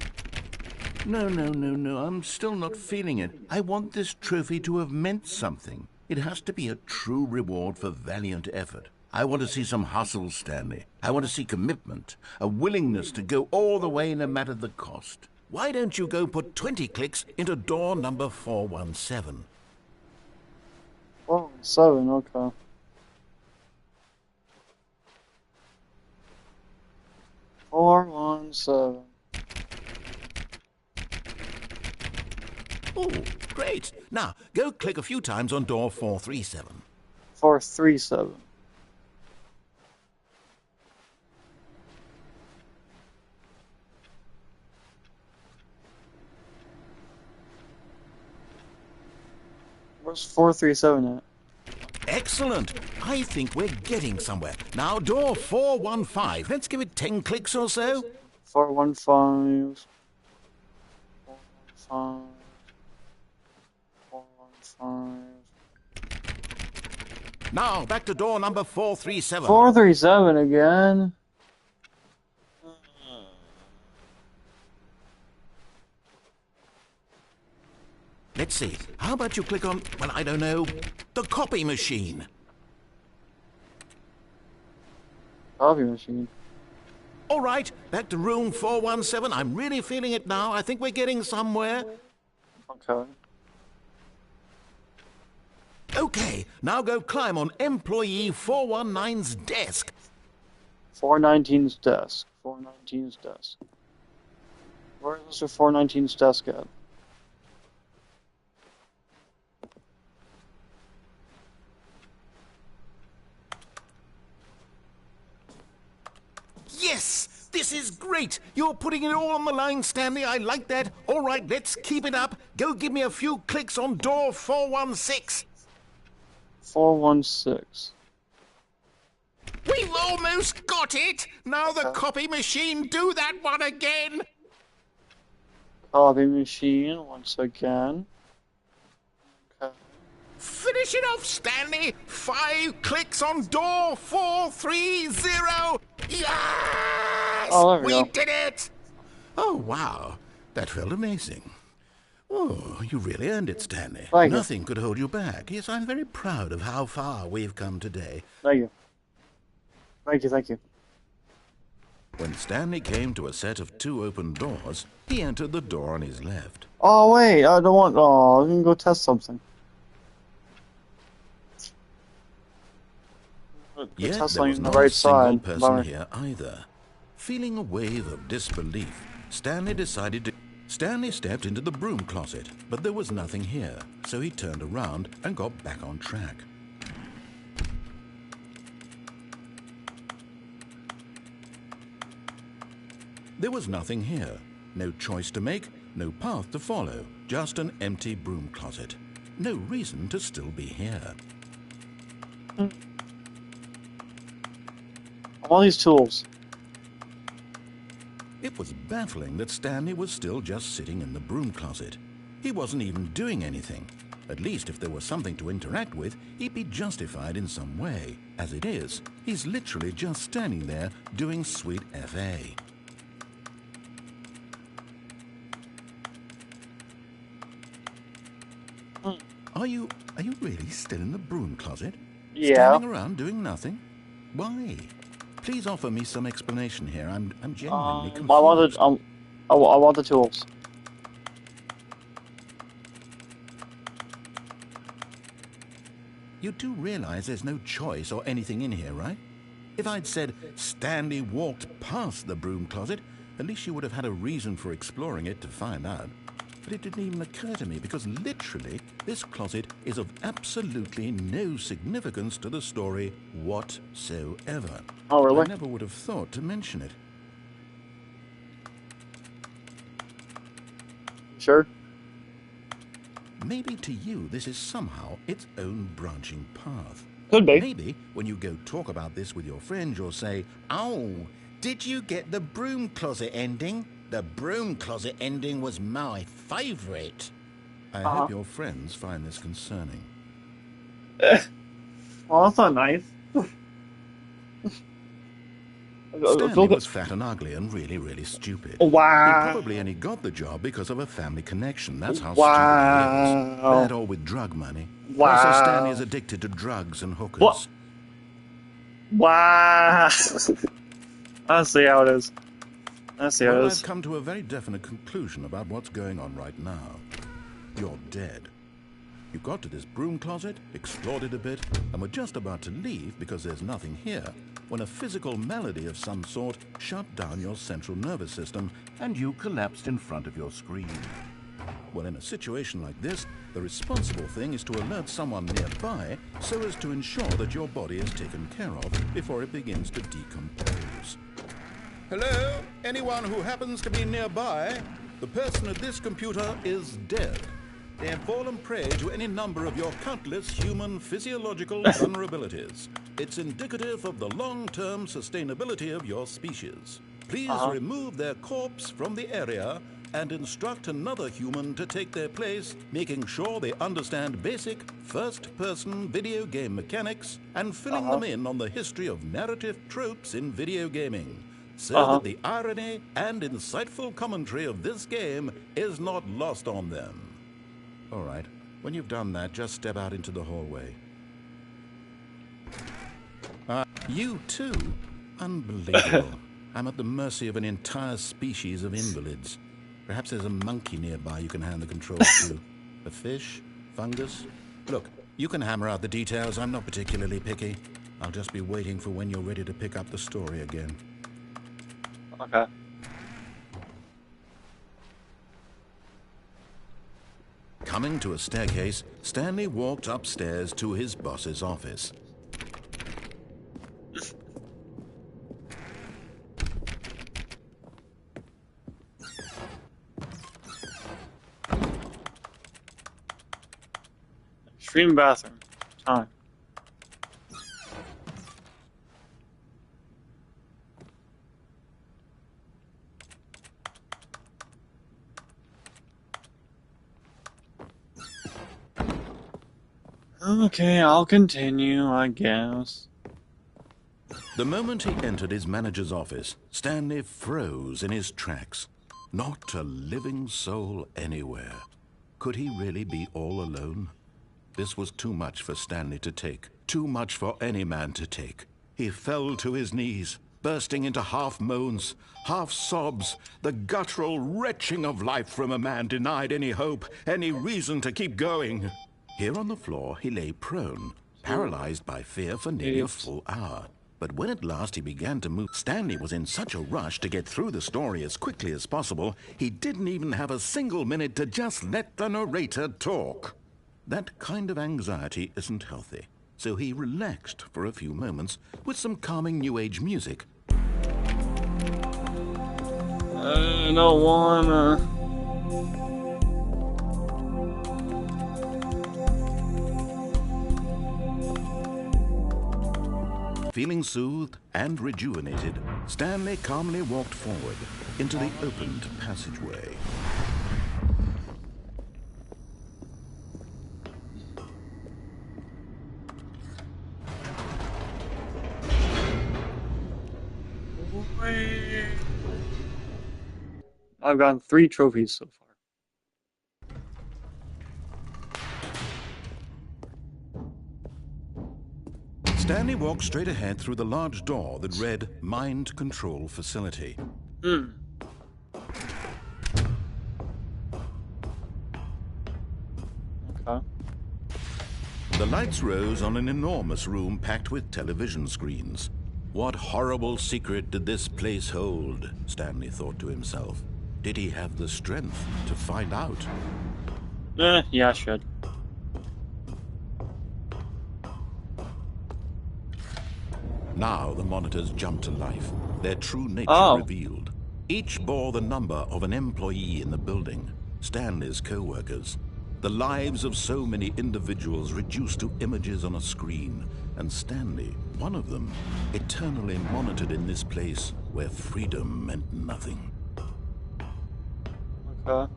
No. I'm still not feeling it. I want this trophy to have meant something. It has to be a true reward for valiant effort. I want to see some hustle, Stanley. I want to see commitment, a willingness to go all the way no matter the cost. Why don't you go put 20 clicks into door number 417? Oh, 7, okay. Four, 1, 7. Oh, great. Now, go click a few times on door 437. 437. Where's 437 at? Excellent. I think we're getting somewhere. Now, door 415. Let's give it 10 clicks or so. 415. 415. 415. Now, back to door number 437. 437 again. Let's see. How about you click on, well, I don't know, the copy machine? Copy machine. All right, back to room 417. I'm really feeling it now. I think we're getting somewhere. Okay. Okay, now go climb on employee 419's desk. 419's desk. 419's desk. Where is Mr. 419's desk at? Yes! This is great! You're putting it all on the line, Stanley. I like that. All right, let's keep it up. Go give me a few clicks on door 416. 416. We've almost got it! Now the copy machine, do that one again! Copy machine once again. Okay. Finish it off, Stanley! 5 clicks on door 430! Yes! Oh, there we We go. did it! Oh, wow. That felt amazing. Oh, you really earned it, Stanley. Thank you. Nothing could hold you back. Yes, I'm very proud of how far we've come today. Thank you. Thank you, thank you. When Stanley came to a set of 2 open doors, he entered the door on his left. Oh, wait, I don't want. Oh, I can go test something. Yet Test there on was the not right a single side. person Bummer. here either. Feeling a wave of disbelief, Stanley stepped into the broom closet, but there was nothing here, so he turned around and got back on track. There was nothing here. No choice to make, no path to follow, just an empty broom closet. No reason to still be here. All these tools. It was baffling that Stanley was still just sitting in the broom closet. He wasn't even doing anything. At least if there was something to interact with, he'd be justified in some way. As it is, he's literally just standing there doing sweet FA. Are you really still in the broom closet? Yeah. Standing around doing nothing? Why? Please offer me some explanation here. I'm genuinely confused. I want the tools. You do realize there's no choice or anything in here, right? If I'd said Stanley walked past the broom closet, at least you would have had a reason for exploring it to find out. But it didn't even occur to me because literally this closet is of absolutely no significance to the story whatsoever. Oh, really? I never would have thought to mention it. Sure. Maybe to you this is somehow its own branching path. Could be. Maybe when you go talk about this with your friends, you'll say, "Oh, did you get the broom closet ending? The broom closet ending was my favourite." I hope your friends find this concerning. Oh, that's not nice. Stanley was fat and ugly and really, really stupid. Wow. He probably only got the job because of a family connection. That's how Wow. stupid he is. That or with drug money. Wow. Also, Stanley is addicted to drugs and hookers. What? Wow. I see how it is. I see how Well, it I've is. come to a very definite conclusion about what's going on right now. You're dead. You got to this broom closet, explored it a bit, and were just about to leave because there's nothing here, when a physical malady of some sort shut down your central nervous system and you collapsed in front of your screen. Well, in a situation like this, the responsible thing is to alert someone nearby so as to ensure that your body is taken care of before it begins to decompose. Hello? Anyone who happens to be nearby? The person at this computer is dead. They have fallen prey to any number of your countless human physiological vulnerabilities. It's indicative of the long-term sustainability of your species. Please remove their corpse from the area and instruct another human to take their place, making sure they understand basic first-person video game mechanics and filling them in on the history of narrative tropes in video gaming, so that the irony and insightful commentary of this game is not lost on them. All right, when you've done that, just step out into the hallway. You too? Unbelievable. I'm at the mercy of an entire species of invalids. Perhaps there's a monkey nearby you can hand the controls to. A fish? Fungus? Look, You can hammer out the details. I'm not particularly picky. I'll just be waiting for when you're ready to pick up the story again. Okay. Coming to a staircase, Stanley walked upstairs to his boss's office. Extreme bathroom. Time. Okay, I'll continue, I guess. The moment he entered his manager's office, Stanley froze in his tracks. Not a living soul anywhere. Could he really be all alone? This was too much for Stanley to take. Too much for any man to take. He fell to his knees, bursting into half moans, half sobs, the guttural retching of life from a man denied any hope, any reason to keep going. Here on the floor, he lay prone, paralyzed by fear for nearly a full hour. But when at last he began to move, Stanley was in such a rush to get through the story as quickly as possible, he didn't even have a single minute to just let the narrator talk. That kind of anxiety isn't healthy, so he relaxed for a few moments with some calming New Age music. I don't wanna... Feeling soothed and rejuvenated, Stanley calmly walked forward into the opened passageway. I've gotten 3 trophies so far. Stanley walked straight ahead through the large door that read Mind Control Facility. Okay. The lights rose on an enormous room packed with television screens. What horrible secret did this place hold? Stanley thought to himself. Did he have the strength to find out? Yeah, I should. Now the monitors jumped to life, their true nature revealed. Each bore the number of an employee in the building, Stanley's co-workers. The lives of so many individuals reduced to images on a screen, and Stanley, one of them, eternally monitored in this place where freedom meant nothing. Okay.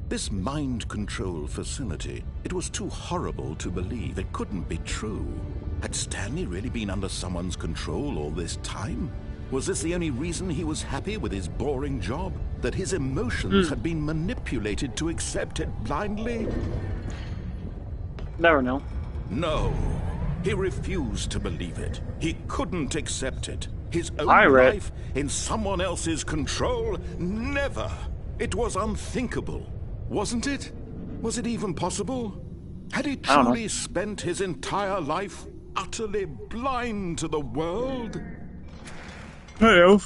This mind control facility, it was too horrible to believe. It couldn't be true. Had Stanley really been under someone's control all this time? Was this the only reason he was happy with his boring job? That his emotions had been manipulated to accept it blindly? Never know. No. He refused to believe it. He couldn't accept it. His own Pirate. life in someone else's control? Never. It was unthinkable. Wasn't it? Was it even possible? Had he don't know. truly spent his entire life utterly blind to the world? Hey,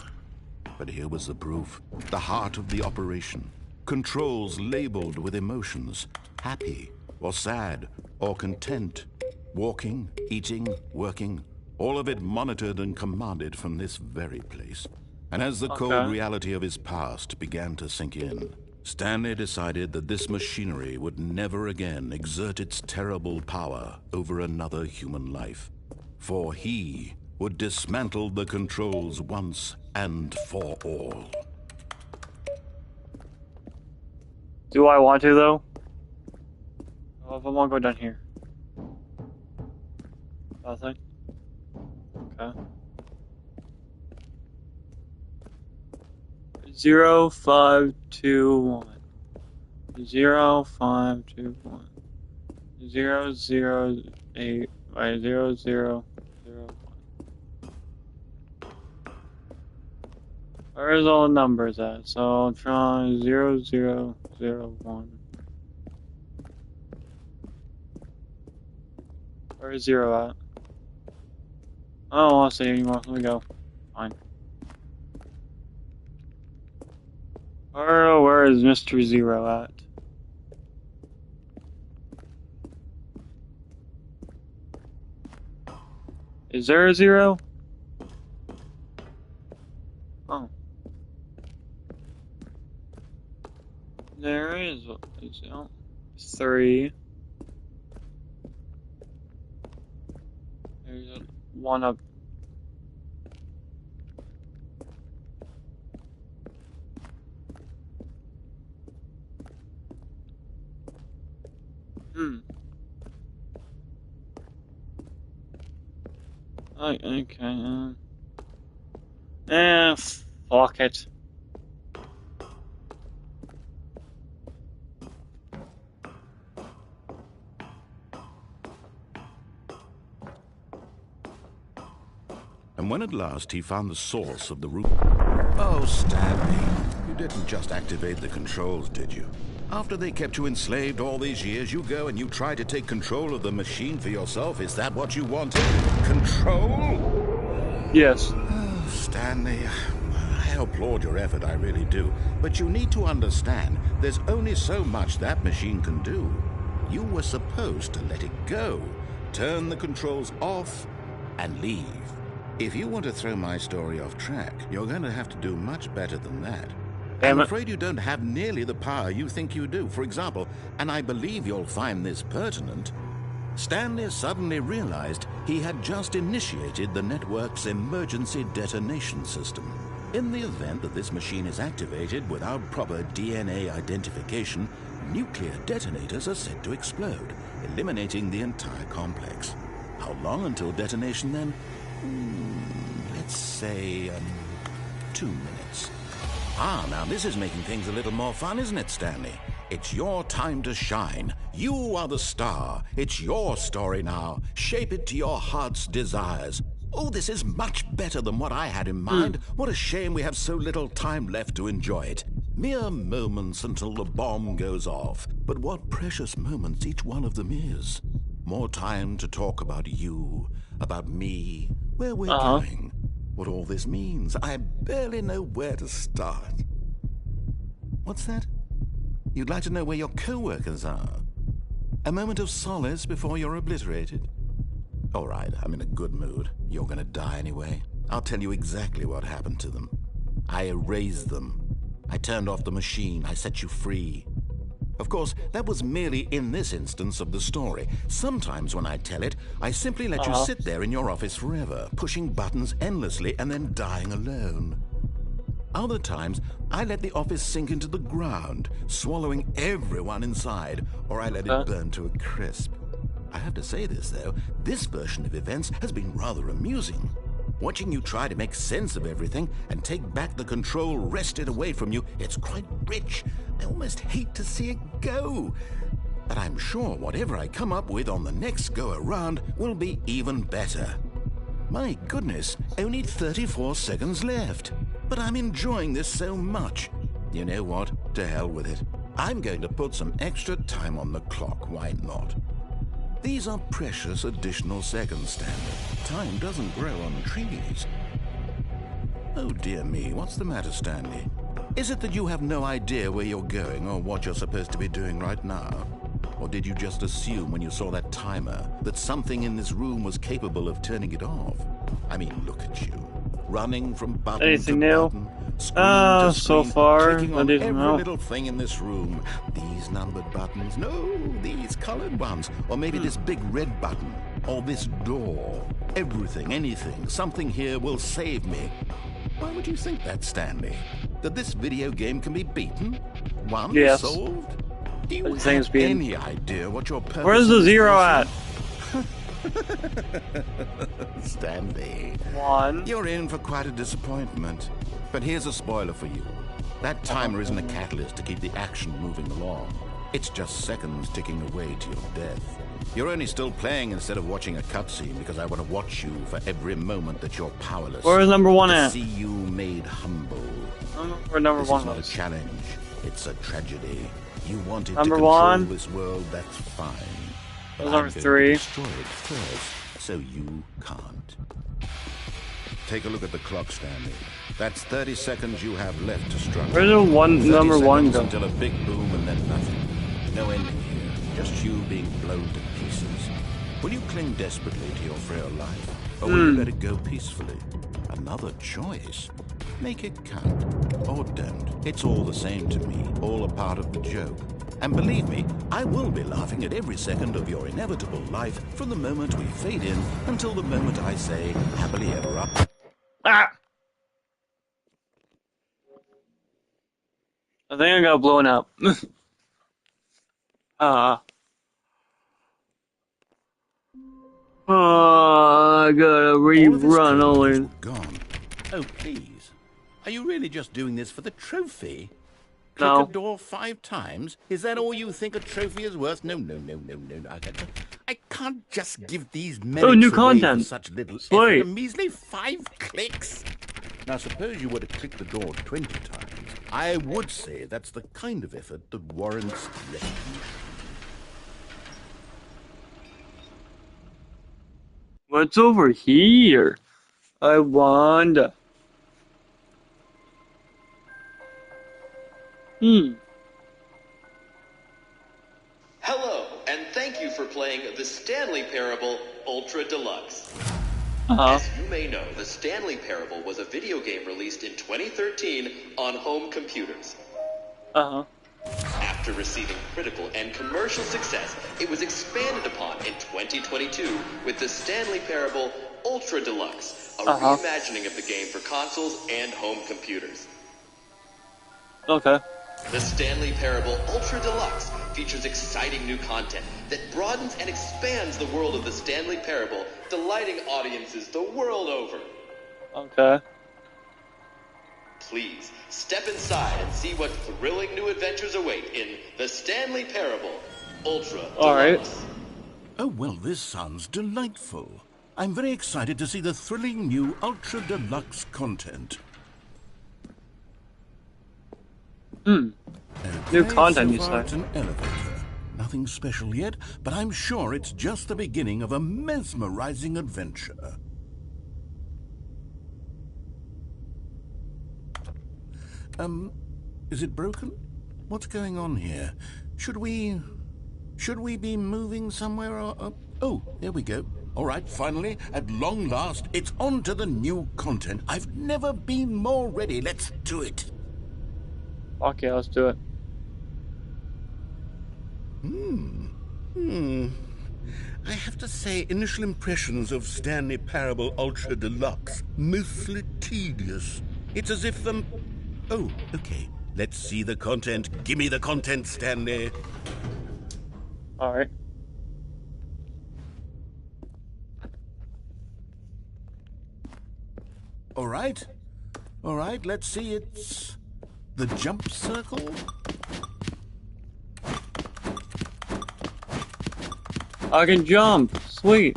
But here was the proof. The heart of the operation. Controls labeled with emotions. Happy, or sad, or content. Walking, eating, working. All of it monitored and commanded from this very place. And as the cold reality of his past began to sink in, Stanley decided that this machinery would never again exert its terrible power over another human life. For he would dismantle the controls once and for all. do I want to, though? If I want to go down here. Nothing? Okay. 0, 5, 2, 1. 0, 5, 2, 1. 0, 0, 8. Right, 0, 0, 0, 1. Where's all the numbers at? So I'll try 0, 0, 0, 1. Where is 0 at? I don't want to say anymore. Let me go. Fine. Where is Mr. 0 at? Is there a 0? Oh. There is a 3. There's a 1 up. Okay. Fuck it. And when at last he found the source of the root... Oh, Stanley, you didn't just activate the controls, did you? After they kept you enslaved all these years, you go and you try to take control of the machine for yourself. Is that what you wanted? Control? Yes. Oh, Stanley, I applaud your effort, I really do. But you need to understand, there's only so much that machine can do. You were supposed to let it go, turn the controls off, and leave. If you want to throw my story off track, you're going to have to do much better than that. I'm afraid you don't have nearly the power you think you do. For example, and I believe you'll find this pertinent, Stanley suddenly realized he had just initiated the network's emergency detonation system. In the event that this machine is activated without proper DNA identification, nuclear detonators are said to explode, eliminating the entire complex. How long until detonation then? Let's say 2 minutes. Ah, now this is making things a little more fun, isn't it, Stanley? It's your time to shine. You are the star. It's your story now. Shape it to your heart's desires. Oh, this is much better than what I had in mind. What a shame we have so little time left to enjoy it. Mere moments until the bomb goes off. But what precious moments each one of them is. More time to talk about you, about me, where we're going, what all this means. I barely know where to start. What's that? You'd like to know where your co-workers are? A moment of solace before you're obliterated? All right, I'm in a good mood. You're gonna die anyway. I'll tell you exactly what happened to them. I erased them. I turned off the machine. I set you free. Of course, that was merely in this instance of the story. Sometimes when I tell it, I simply let you sit there in your office forever, pushing buttons endlessly and then dying alone. Other times, I let the office sink into the ground, swallowing everyone inside, or I let it burn to a crisp. I have to say this, though, this version of events has been rather amusing. Watching you try to make sense of everything and take back the control wrested away from you, it's quite rich. I almost hate to see it go. But I'm sure whatever I come up with on the next go-around will be even better. My goodness, only 34 seconds left. But I'm enjoying this so much. You know what? To hell with it. I'm going to put some extra time on the clock, why not? These are precious additional seconds, Stanley. Time doesn't grow on trees. Oh dear me, what's the matter, Stanley? Is it that you have no idea where you're going or what you're supposed to be doing right now? Or did you just assume when you saw that timer that something in this room was capable of turning it off? I mean, look at you. Running from button Anything to new? button, screen to So screen, far, clicking I on didn't every know. little thing in this room. These numbered buttons, no, these colored ones, or maybe this big red button, or this door. Everything, anything, something here will save me. Why would you think that, Stanley? That this video game can be beaten? Won? Yes. Solved? Do you Everything is have beaten. any idea what your purpose Where's in the this 0 at? mission- Stanley, 1. you're in for quite a disappointment. But here's a spoiler for you. That timer isn't a catalyst to keep the action moving along. It's just seconds ticking away to your death. You're only still playing instead of watching a cutscene because I want to watch you for every moment that you're powerless. Where is number 1 to at? see you made humble. I don't know where number This 1 is not a was. challenge. It's a tragedy. You wanted Number to control 1. this world, that's fine. That was I'm number going to 3. destroy it first, so you can't. Take a look at the clock, Stanley. That's 30 seconds you have left to struggle. Where did number 1 go? Until a big boom and then nothing. No ending here, just you being blown to pieces. Will you cling desperately to your frail life, or will you let it go peacefully? Another choice. Make it count, or don't. It's all the same to me, all a part of the joke. And believe me, I will be laughing at every second of your inevitable life from the moment we fade in until the moment I say, happily ever after. Ah! I think I got blown up. I gotta rerun only. Gone. Oh, please. Are you really just doing this for the trophy? No. Click a door 5 times? Is that all you think a trophy is worth? No. I can't just give these merits new away content. for such little Sweet. effort. A measly 5 clicks. Now, suppose you were to click the door 20 times. I would say that's the kind of effort that warrants recognition. What's over here? I wonder. Hello, and thank you for playing the Stanley Parable Ultra Deluxe. As you may know, the Stanley Parable was a video game released in 2013 on home computers. After receiving critical and commercial success, it was expanded upon in 2022 with the Stanley Parable Ultra Deluxe, a reimagining of the game for consoles and home computers. Okay. The Stanley Parable Ultra Deluxe features exciting new content that broadens and expands the world of the Stanley Parable, delighting audiences the world over. Okay. Please, step inside and see what thrilling new adventures await in the Stanley Parable Ultra Deluxe. Alright. Oh, well, this sounds delightful. I'm very excited to see the thrilling new Ultra Deluxe content. New content, you so far say? it's an elevator. Nothing special yet, but I'm sure it's just the beginning of a mesmerizing adventure. Is it broken? What's going on here? Should we be moving somewhere or... Oh, there we go. All right, finally, at long last, it's on to the new content. I've never been more ready. Let's do it. Okay, let's do it. I have to say, initial impressions of Stanley Parable Ultra Deluxe, mostly tedious. It's as if Oh, okay. Let's see the content. Give me the content, Stanley. Alright. All right, let's see. It's the jump circle. I can jump. Sweet.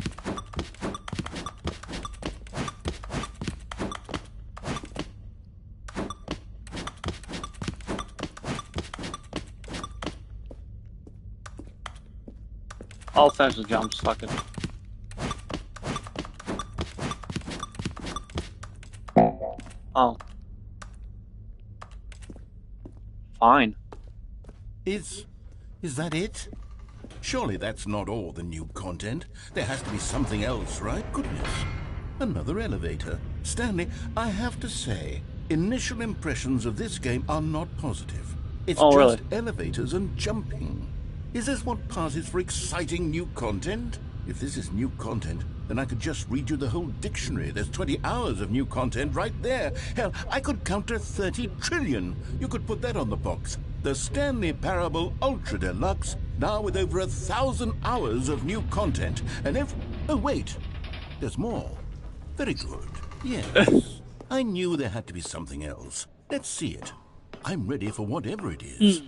I'll finish the jumps, fuck it. Oh. Fine. Is that it? Surely that's not all the new content. There has to be something else, right? Goodness. Another elevator. Stanley, I have to say, initial impressions of this game are not positive. It's just really? elevators and jumping. Is this what passes for exciting new content? If this is new content, then I could just read you the whole dictionary. There's 20 hours of new content right there. Hell, I could count to 30 trillion. You could put that on the box. The Stanley Parable Ultra Deluxe, now with over 1,000 hours of new content. And oh, wait. There's more. Very good. Yes. I knew there had to be something else. Let's see it. I'm ready for whatever it is.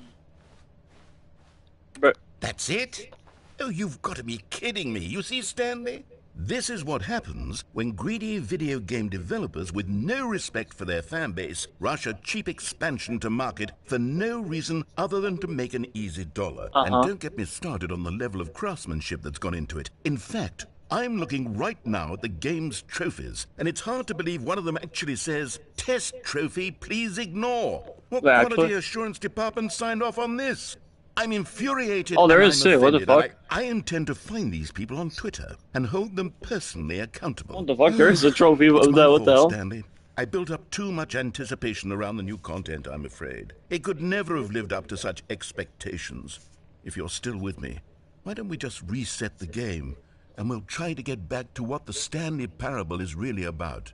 But That's it? Oh, you've got to be kidding me. You see, Stanley? This is what happens when greedy video game developers with no respect for their fan base rush a cheap expansion to market for no reason other than to make an easy dollar. And don't get me started on the level of craftsmanship that's gone into it. In fact, I'm looking right now at the game's trophies, and it's hard to believe one of them actually says, "Test trophy, please ignore." What quality assurance department signed off on this? I'm infuriated. Oh, there and is I'm too. What the offended, fuck? I intend to find these people on Twitter and hold them personally accountable. What the fuck? There is a trophy It's of my that. What the fault, hell? Stanley. I built up too much anticipation around the new content, I'm afraid. It could never have lived up to such expectations. If you're still with me, why don't we just reset the game, and we'll try to get back to what the Stanley Parable is really about.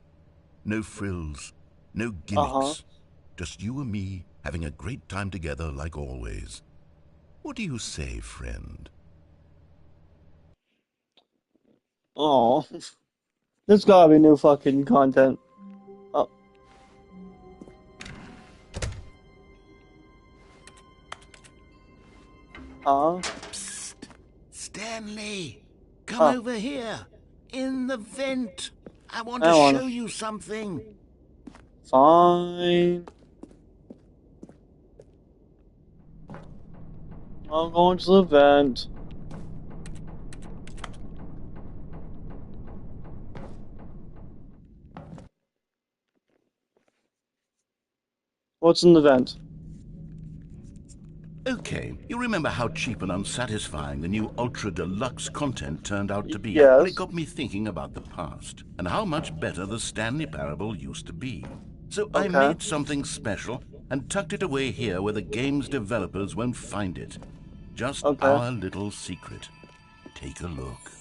No frills, no gimmicks. Just you and me having a great time together like always. What do you say, friend? Oh, there's gotta be new fucking content. Oh. Psst. Stanley, come over here. In the vent. I want to show you something. Fine. I'm going to the vent. What's in the vent? Okay, you remember how cheap and unsatisfying the new Ultra Deluxe content turned out to be? Yes. Well, it got me thinking about the past and how much better the Stanley Parable used to be. So I made something special and tucked it away here where the game's developers won't find it. Just our little secret. Take a look.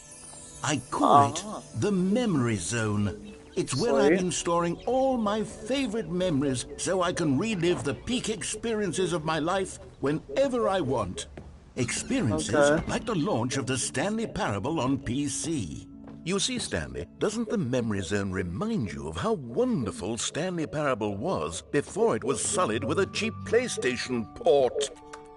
I call it the Memory Zone. It's where I've been storing all my favorite memories so I can relive the peak experiences of my life whenever I want. Experiences like the launch of the Stanley Parable on PC. You see, Stanley, doesn't the Memory Zone remind you of how wonderful Stanley Parable was before it was sullied with a cheap PlayStation port?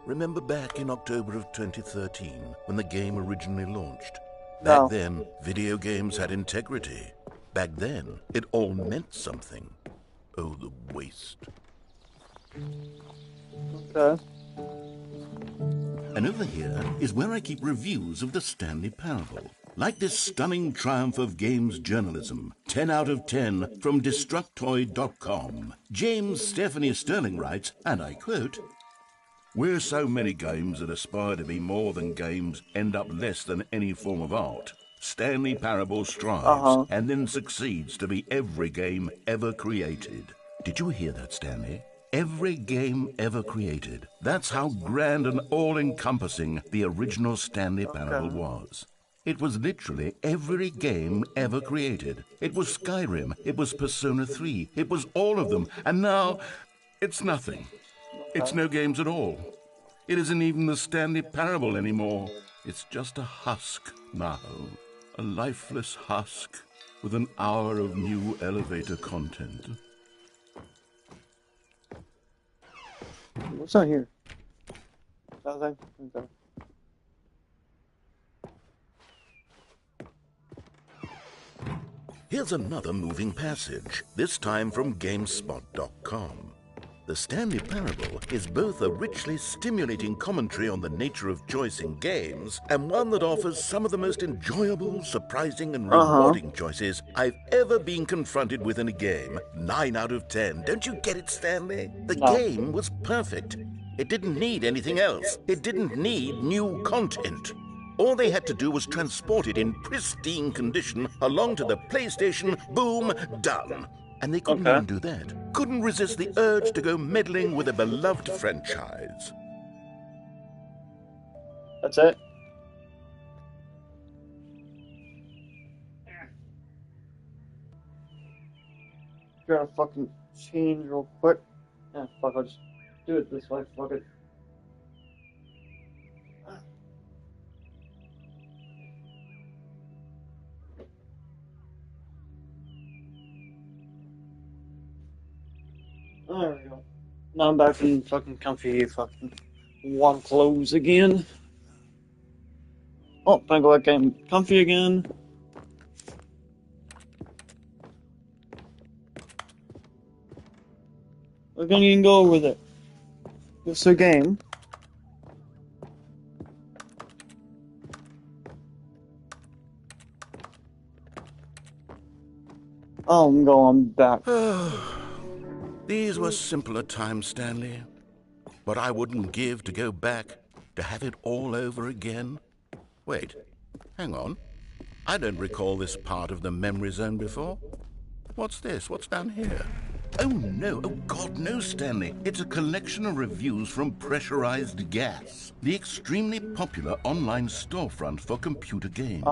Remember back in October of 2013 when the game originally launched? Back then, video games had integrity. Back then, it all meant something. Oh, the waste. And over here is where I keep reviews of the Stanley Parable. Like this stunning triumph of games journalism, 10 out of 10 from Destructoid.com. James Stephanie Sterling writes, and I quote, "Where so many games that aspire to be more than games end up less than any form of art, Stanley Parable strives and then succeeds to be every game ever created." Did you hear that, Stanley? Every game ever created. That's how grand and all-encompassing the original Stanley Parable was. It was literally every game ever created. It was Skyrim, it was Persona 3, it was all of them, and now it's nothing. It's no games at all. It isn't even the Stanley Parable anymore. It's just a husk now. A lifeless husk with an hour of new elevator content. What's on here? Nothing? Okay. Here's another moving passage, this time from GameSpot.com. The Stanley Parable is both a richly stimulating commentary on the nature of choice in games and one that offers some of the most enjoyable, surprising, and rewarding choices I've ever been confronted with in a game. 9 out of 10. Don't you get it, Stanley? The game was perfect. It didn't need anything else. It didn't need new content. All they had to do was transport it in pristine condition along to the PlayStation. Boom, done. And they couldn't even do that. Couldn't resist the urge to go meddling with a beloved franchise. That's it? You're gonna fucking change real quick. Yeah, fuck, I'll just do it this way. Fuck it. There we go. Now I'm back in fucking comfy fucking warm clothes again. Oh, thank God I came comfy again. We're gonna even go with it. It's a game. Oh, I'm going back. These were simpler times, Stanley. What I wouldn't give to go back, to have it all over again. Wait, hang on. I don't recall this part of the memory zone before. What's this? What's down here? Oh no, oh God, no, Stanley. It's a collection of reviews from Pressurized Gas, the extremely popular online storefront for computer games.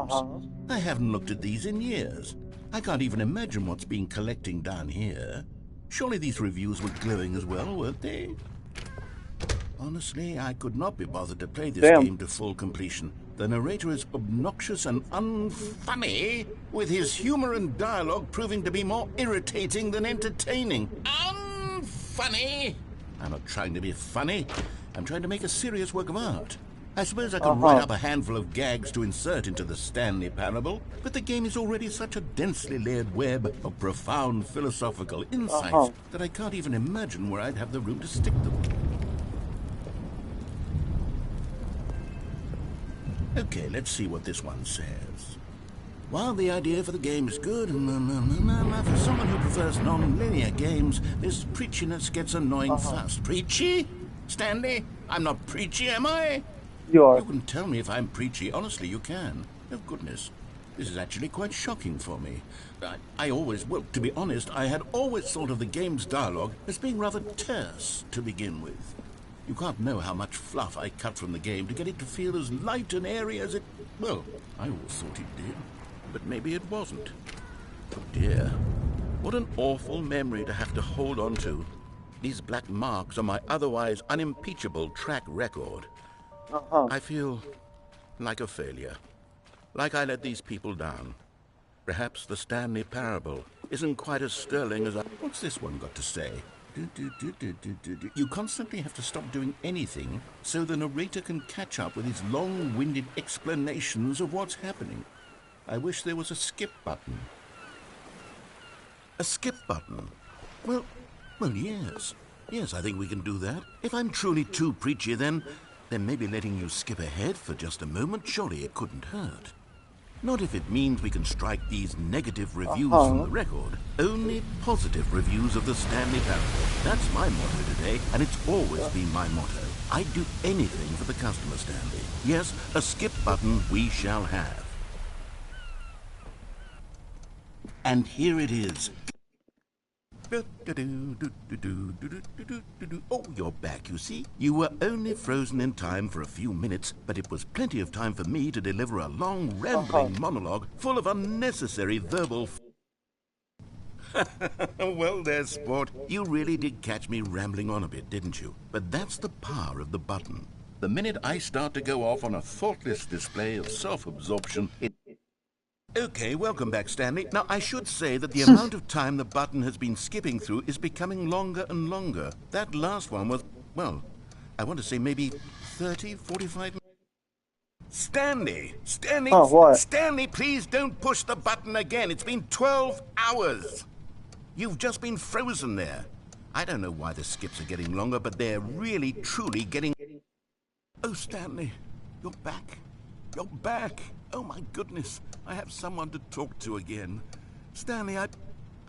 I haven't looked at these in years. I can't even imagine what's been collecting down here. Surely these reviews were glowing as well, weren't they? Honestly, I could not be bothered to play this game to full completion. The narrator is obnoxious and unfunny, with his humor and dialogue proving to be more irritating than entertaining. Unfunny? I'm not trying to be funny. I'm trying to make a serious work of art. I suppose I could write up a handful of gags to insert into the Stanley Parable, but the game is already such a densely layered web of profound philosophical insights that I can't even imagine where I'd have the room to stick them. Okay, let's see what this one says. While the idea for the game is good, for someone who prefers non-linear games, this preachiness gets annoying fast. Preachy? Stanley? I'm not preachy, am I? You can tell me if I'm preachy. Honestly, you can. Oh, goodness. This is actually quite shocking for me. Well, to be honest, I had always thought of the game's dialogue as being rather terse to begin with. You can't know how much fluff I cut from the game to get it to feel as light and airy as it... Well, I always thought it did. But maybe it wasn't. Oh dear. What an awful memory to have to hold on to. These black marks are my otherwise unimpeachable track record. I feel like a failure. Like I let these people down. Perhaps the Stanley Parable isn't quite as sterling as I... What's this one got to say? You constantly have to stop doing anything so the narrator can catch up with his long-winded explanations of what's happening. I wish there was a skip button. A skip button? Well, yes. Yes, I think we can do that. If I'm truly too preachy, then maybe letting you skip ahead for just a moment, surely it couldn't hurt. Not if it means we can strike these negative reviews from the record. Only positive reviews of the Stanley Parable. That's my motto today, and it's always been my motto. I'd do anything for the customer, Stanley. Yes, a skip button we shall have. And here it is. Oh, you're back, you see. You were only frozen in time for a few minutes, but it was plenty of time for me to deliver a long, rambling monologue full of unnecessary verbal... Well there, sport. You really did catch me rambling on a bit, didn't you? But that's the power of the button. The minute I start to go off on a thoughtless display of self-absorption, it... Okay, welcome back, Stanley. Now, I should say that the amount of time the button has been skipping through is becoming longer and longer. That last one was, well, I want to say maybe 30, 45 minutes. Stanley! Stanley! Oh, what? Stanley, please don't push the button again. It's been 12 hours. You've just been frozen there. I don't know why the skips are getting longer, but they're really, truly getting... Oh, Stanley, you're back. You're back. Oh, my goodness. I have someone to talk to again. Stanley, I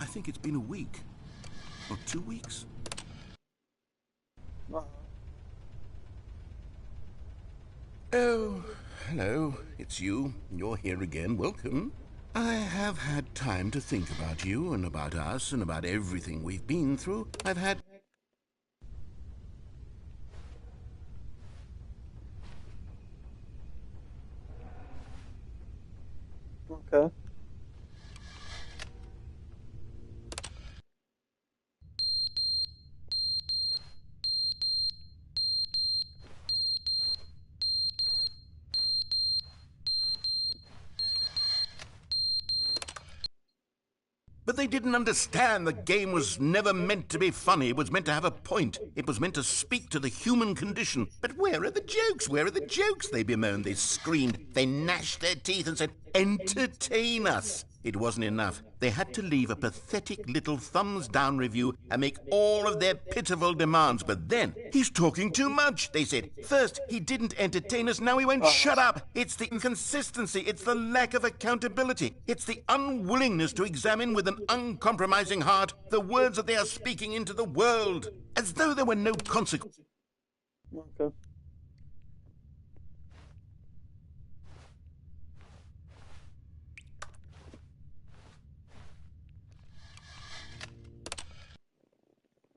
think it's been a week. Or 2 weeks. Oh, hello. It's you. You're here again. Welcome. I have had time to think about you and about us and about everything we've been through. I've had... Okay. But they didn't understand the game was never meant to be funny. It was meant to have a point. It was meant to speak to the human condition. But where are the jokes? Where are the jokes? They bemoaned, they screamed, they gnashed their teeth and said, entertain us. It wasn't enough. They had to leave a pathetic little thumbs-down review and make all of their pitiful demands. But then, he's talking too much, they said. First, he didn't entertain us, now he won't shut up. It's the inconsistency, it's the lack of accountability. It's the unwillingness to examine with an uncompromising heart the words that they are speaking into the world, as though there were no consequences. Okay.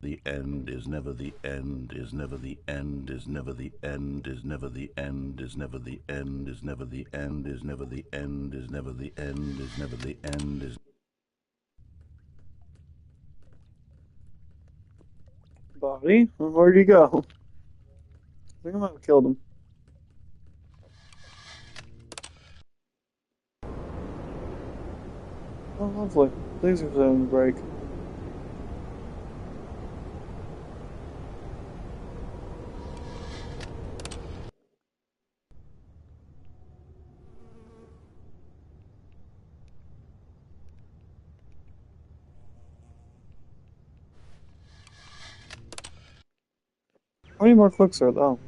The end is never the end, is never the end, is never the end, is never the end, is never the end, is never the end, is never the end, is never the end, is never the end, is... Body? Where'd he go? I think I might have killed him. Oh, lovely. Things are starting to break. How many more clicks are there? Oh.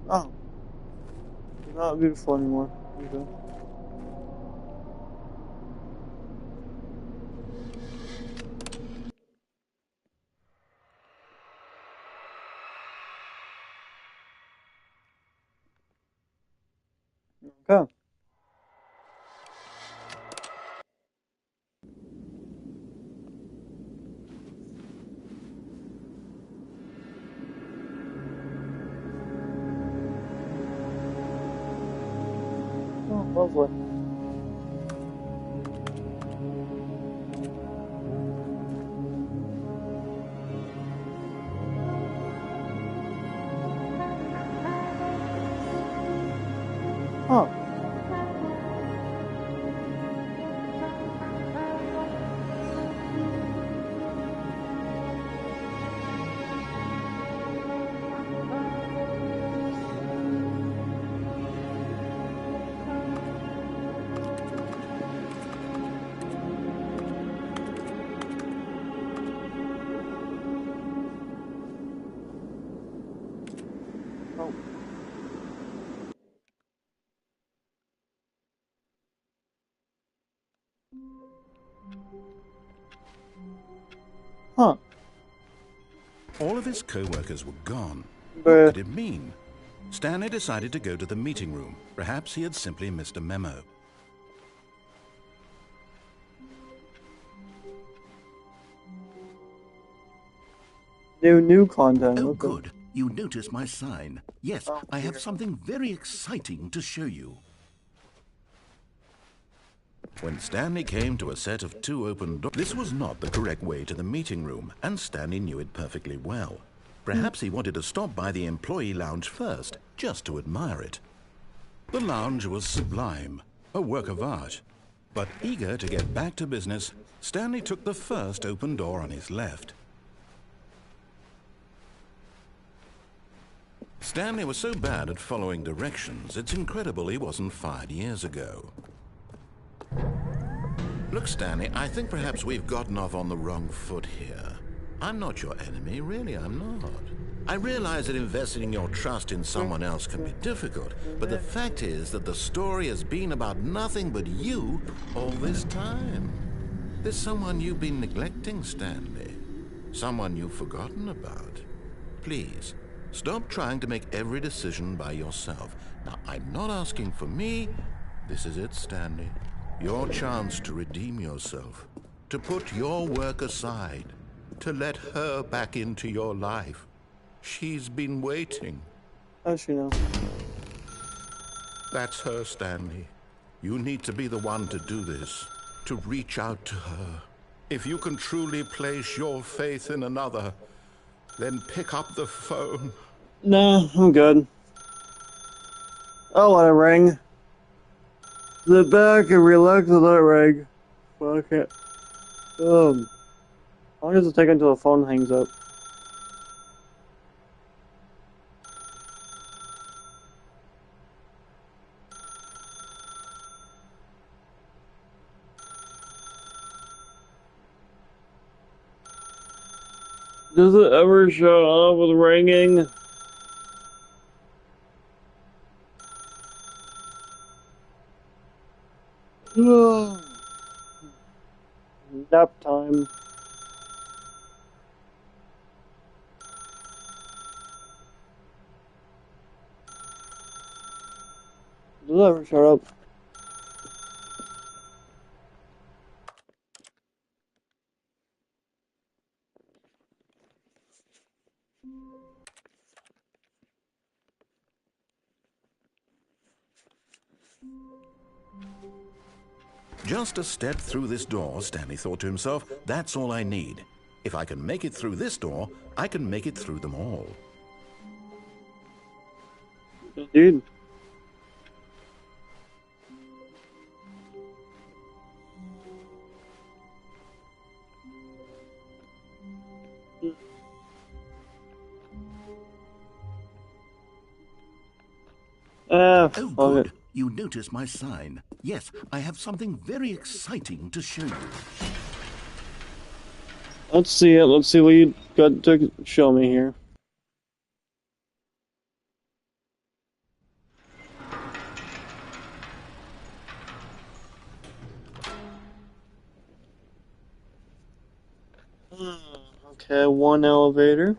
Oh. It's not beautiful anymore. Okay. Okay. Oh, lovely. Huh. Oh. Huh. All of his co-workers were gone. What But could it mean? Stanley decided to go to the meeting room. Perhaps he had simply missed a memo. new content. Oh, Okay. good. You noticed my sign. Yes, Oh, I have dear. something very exciting to show you. When Stanley came to a set of 2 open doors, this was not the correct way to the meeting room, and Stanley knew it perfectly well. Perhaps he wanted to stop by the employee lounge first, just to admire it. The lounge was sublime, a work of art. But eager to get back to business, Stanley took the first open door on his left. Stanley was so bad at following directions, it's incredible he wasn't fired years ago. Look, Stanley, I think perhaps we've gotten off on the wrong foot here. I'm not your enemy, really, I'm not. I realize that investing your trust in someone else can be difficult, but the fact is that the story has been about nothing but you all this time. There's someone you've been neglecting, Stanley. Someone you've forgotten about. Please, stop trying to make every decision by yourself. Now, I'm not asking for me. This is it, Stanley. Your chance to redeem yourself, to put your work aside, to let her back into your life. She's been waiting. How'd she know? That's her, Stanley. You need to be the one to do this, to reach out to her. If you can truly place your faith in another, then pick up the phone. Nah, I'm good. I'll let it ring. Sit back and relax and let it ring. Fuck it. How long does it take until the phone hangs up? Does it ever shut off with ringing? Nap time. Does it ever shut up? Just a step through this door, Stanley thought to himself, that's all I need. If I can make it through this door, I can make it through them all. Dude. Oh, Fuck good. it. You notice my sign. Yes, I have something very exciting to show you. Let's see it. Let's see what you got to show me here. Okay, one elevator.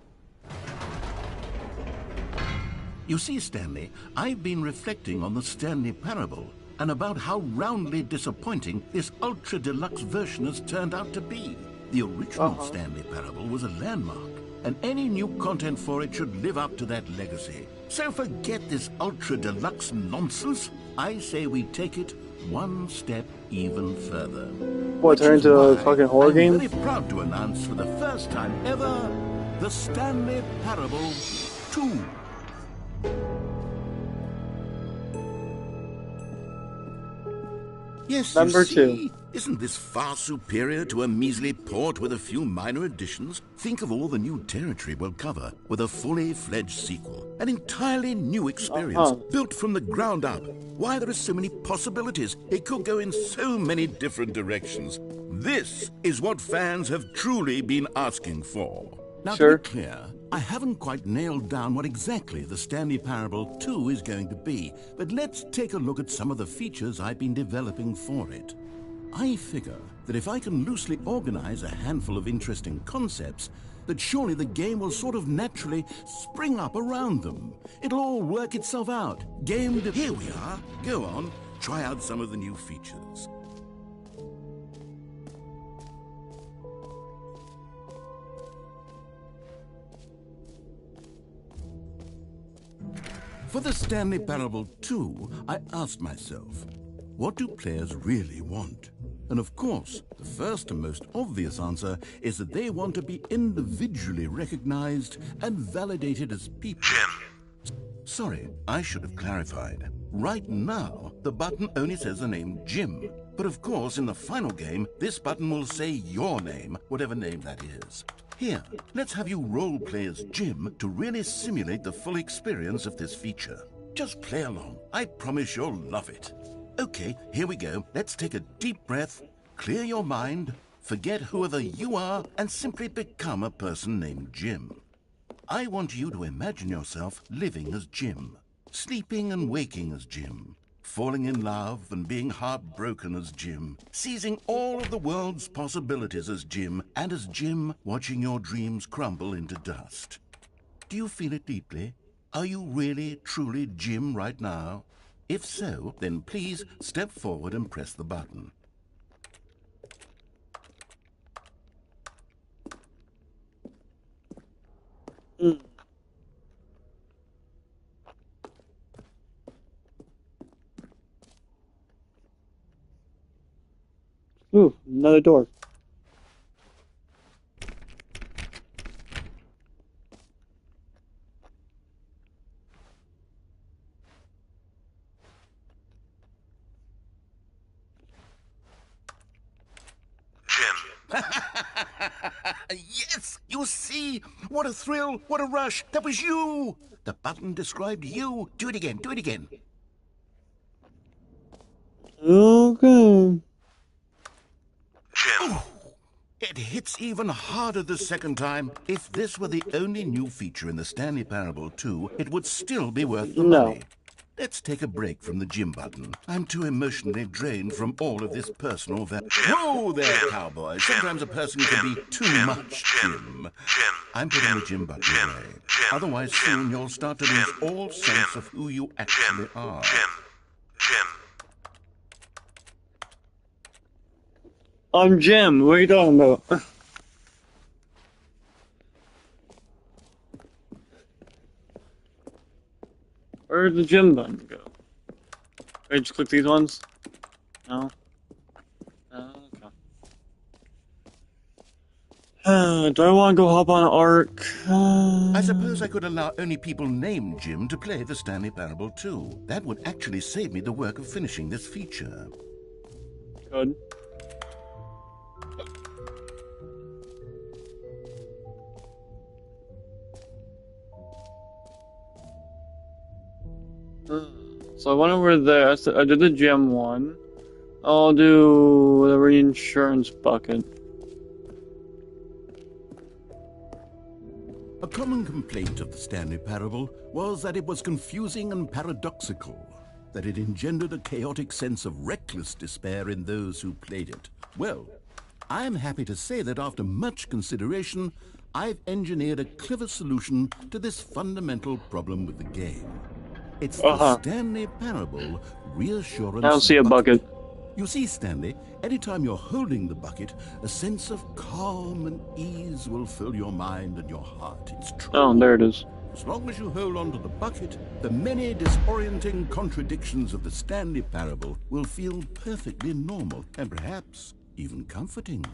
You see, Stanley, I've been reflecting on the Stanley Parable and about how roundly disappointing this ultra-deluxe version has turned out to be. The original Stanley Parable was a landmark, and any new content for it should live up to that legacy. So forget this ultra-deluxe nonsense. I say we take it one step even further. What, turn into a fucking horror game? I'm very proud to announce for the first time ever, the Stanley Parable 2. Yes, Number you see, 2. Isn't this far superior to a measly port with a few minor additions? Think of all the new territory we'll cover with a fully fledged sequel. An entirely new experience, built from the ground up. Why, there are so many possibilities. It could go in so many different directions. This is what fans have truly been asking for. Now, Sure. to be clear, I haven't quite nailed down what exactly the Stanley Parable 2 is going to be, but let's take a look at some of the features I've been developing for it. I figure that if I can loosely organize a handful of interesting concepts, that surely the game will sort of naturally spring up around them. It'll all work itself out. Here we are. Go on, try out some of the new features. For the Stanley Parable 2, I asked myself, what do players really want? And of course, the first and most obvious answer is that they want to be individually recognized and validated as people. Jim. Sorry, I should have clarified. Right now, the button only says the name Jim. But of course, in the final game, this button will say your name, whatever name that is. Here, let's have you role-play as Jim to really simulate the full experience of this feature. Just play along. I promise you'll love it. Okay, here we go. Let's take a deep breath, clear your mind, forget whoever you are, and simply become a person named Jim. I want you to imagine yourself living as Jim, sleeping and waking as Jim, falling in love and being heartbroken as Jim, seizing all of the world's possibilities as Jim, and as Jim, watching your dreams crumble into dust. Do you feel it deeply? Are you really, truly Jim right now? If so, then please step forward and press the button. Ooh, another door. Yes, you see? What a thrill, what a rush. That was you. The button described you. Do it again, do it again. Okay. Oh, it hits even harder the second time. If this were the only new feature in the Stanley Parable 2, it would still be worth the money. Let's take a break from the gym button. I'm too emotionally drained from all of this personal value. Whoa there, cowboy. Sometimes a person can be too much Jim. I'm putting the gym button away. Otherwise, soon you'll start to lose all sense of who you actually are. I'm Jim. What are you talking about? Where did the gym button go? Wait, just click these ones? No? Okay. Do I want to go hop on Ark? I suppose I could allow only people named Jim to play the Stanley Parable 2. That would actually save me the work of finishing this feature. Good. So I went over there. I did the gym one. I'll do the reinsurance bucket. A common complaint of the Stanley Parable was that it was confusing and paradoxical, that it engendered a chaotic sense of reckless despair in those who played it. Well, I am happy to say that after much consideration, I've engineered a clever solution to this fundamental problem with the game. It's the Stanley Parable Reassurance I don't see a bucket. You see, Stanley, anytime you're holding the bucket, a sense of calm and ease will fill your mind and your heart. It's true. Oh, there it is. As long as you hold on to the bucket, the many disorienting contradictions of the Stanley Parable will feel perfectly normal and perhaps even comforting.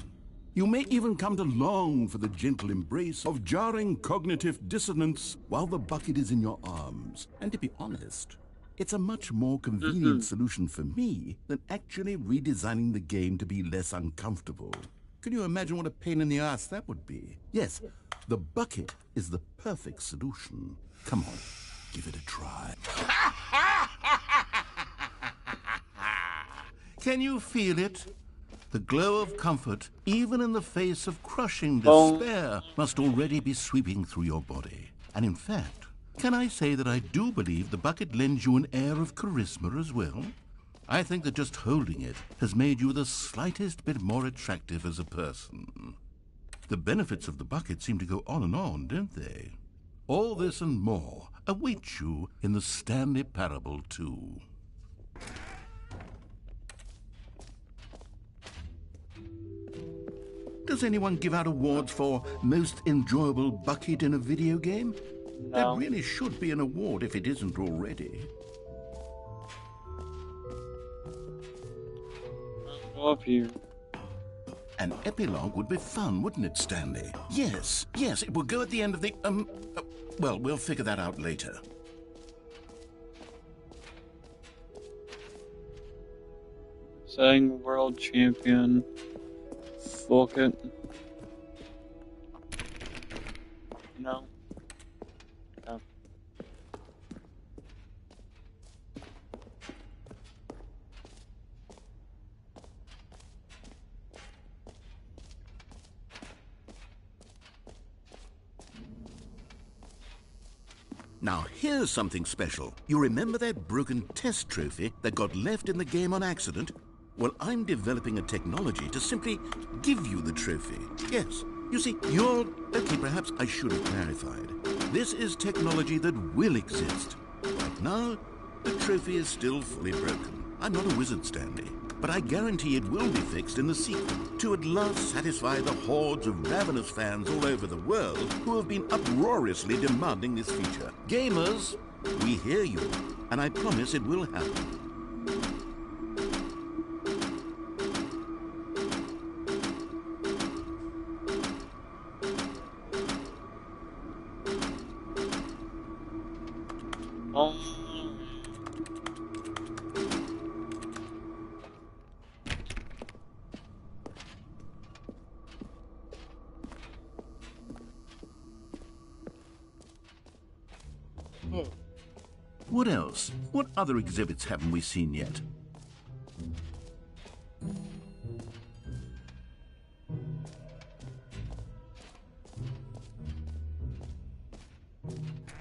You may even come to long for the gentle embrace of jarring cognitive dissonance while the bucket is in your arms. And to be honest, it's a much more convenient solution for me than actually redesigning the game to be less uncomfortable. Can you imagine what a pain in the ass that would be? Yes, the bucket is the perfect solution. Come on, give it a try. Can you feel it? The glow of comfort, even in the face of crushing despair, must already be sweeping through your body. And in fact, can I say that I do believe the bucket lends you an air of charisma as well? I think that just holding it has made you the slightest bit more attractive as a person. The benefits of the bucket seem to go on, don't they? All this and more await you in the Stanley Parable 2. Does anyone give out awards for most enjoyable bucket in a video game? No. That really should be an award if it isn't already. Go up here. An epilogue would be fun, wouldn't it, Stanley? Yes, it will go at the end of the, well, we'll figure that out later. Setting world champion. Bucket. No. No. Now, here's something special. You remember that broken test trophy that got left in the game on accident? Well, I'm developing a technology to simply give you the trophy. Yes. You see, okay, perhaps I should have clarified. This is technology that will exist. Right now, the trophy is still fully broken. I'm not a wizard, Stanley, but I guarantee it will be fixed in the sequel to at last satisfy the hordes of ravenous fans all over the world who have been uproariously demanding this feature. Gamers, we hear you, and I promise it will happen. What else? What other exhibits haven't we seen yet?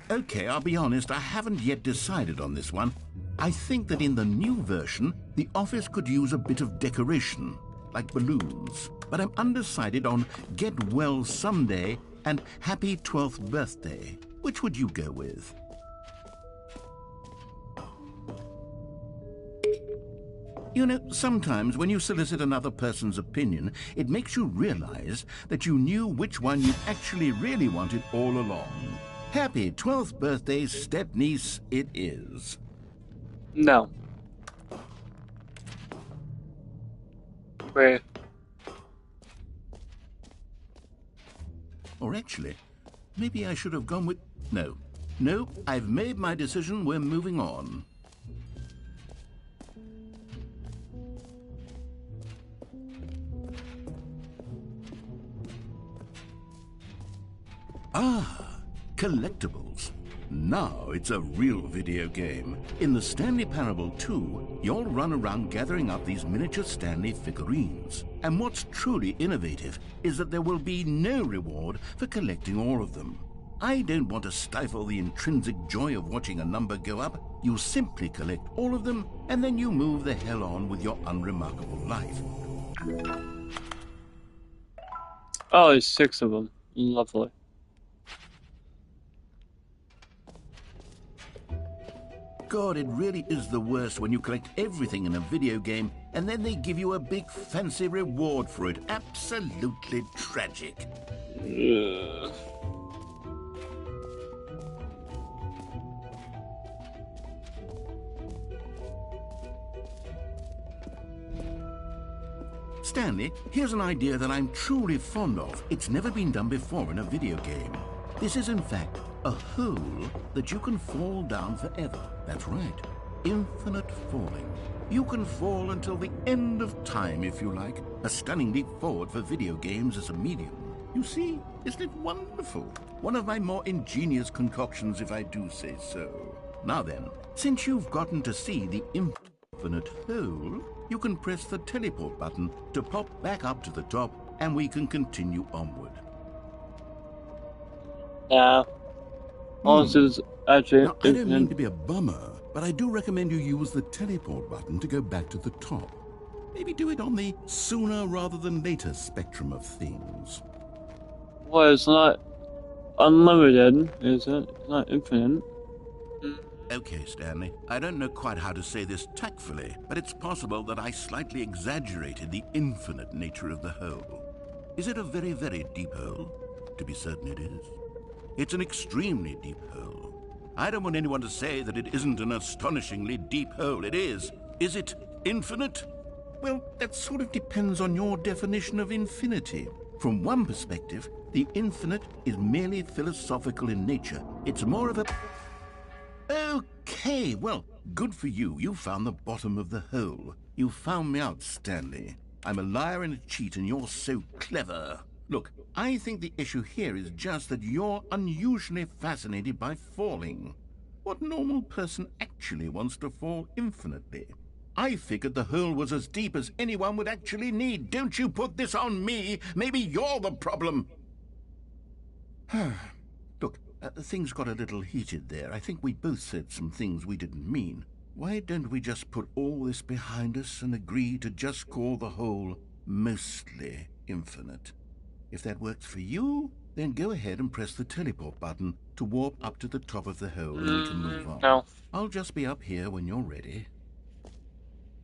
Okay, I'll be honest, I haven't yet decided on this one. I think that in the new version, the office could use a bit of decoration, like balloons. But I'm undecided on Get Well Someday and Happy 12th Birthday. Which would you go with? You know, sometimes when you solicit another person's opinion, it makes you realize that you knew which one you actually really wanted all along. Happy 12th birthday, step-niece, it is. No. Wait. Or actually, maybe I should have gone with... No. No, I've made my decision, we're moving on. Ah, collectibles. Now it's a real video game. In the Stanley Parable 2, you'll run around gathering up these miniature Stanley figurines. And what's truly innovative is that there will be no reward for collecting all of them. I don't want to stifle the intrinsic joy of watching a number go up. You simply collect all of them, and then you move the hell on with your unremarkable life. Oh, there's 6 of them. Lovely. God, it really is the worst when you collect everything in a video game and then they give you a big fancy reward for it. Absolutely tragic. Ugh. Stanley, here's an idea that I'm truly fond of. It's never been done before in a video game. This is, in fact, a hole that you can fall down forever. That's right. Infinite falling. You can fall until the end of time, if you like. A stunning leap forward for video games as a medium. You see, isn't it wonderful? One of my more ingenious concoctions, if I do say so. Now then, since you've gotten to see the infinite hole, you can press the teleport button to pop back up to the top, and we can continue onward. Nah. All this is actually Now, I don't mean infinite. to be a bummer, but I do recommend you use the teleport button to go back to the top. Maybe do it on the sooner rather than later spectrum of things. Well, it's not unlimited, is it? It's not infinite. Okay, Stanley, I don't know quite how to say this tactfully, but it's possible that I slightly exaggerated the infinite nature of the hole. Is it a very, very deep hole? To be certain it is. It's an extremely deep hole. I don't want anyone to say that it isn't an astonishingly deep hole. It is. Is it infinite? Well, that sort of depends on your definition of infinity. From one perspective, the infinite is merely philosophical in nature. It's more of a... Okay, well, good for you. You found the bottom of the hole. You found me out, Stanley. I'm a liar and a cheat, and you're so clever. Look, I think the issue here is just that you're unusually fascinated by falling. What normal person actually wants to fall infinitely? I figured the hole was as deep as anyone would actually need. Don't you put this on me. Maybe you're the problem. Look, things got a little heated there. I think we both said some things we didn't mean. Why don't we just put all this behind us and agree to just call the hole mostly infinite? If that works for you, then go ahead and press the teleport button to warp up to the top of the hole and we can move on. No. I'll just be up here when you're ready.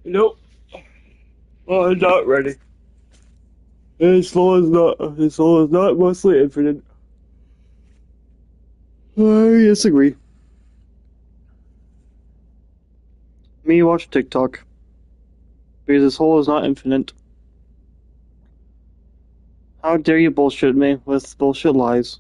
Nope. Oh, I'm not ready. This hole is not mostly infinite. I disagree. Me watch TikTok. Because this hole is not infinite. How dare you bullshit me with bullshit lies?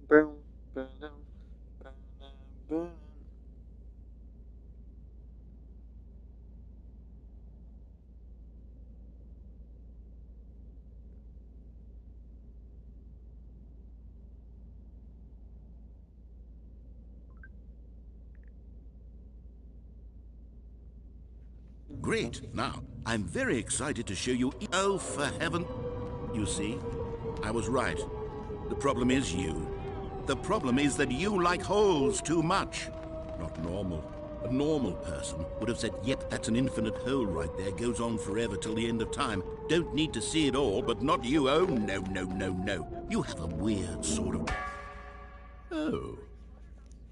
Boom, boom, boom, boom. Great. Now, I'm very excited to show you... Oh, for heaven... You see, I was right. The problem is you. The problem is that you like holes too much. Not normal. A normal person would have said, yep, that's an infinite hole right there. Goes on forever till the end of time. Don't need to see it all, but not you. Oh, no, no, no, no. You have a weird sort of... Oh.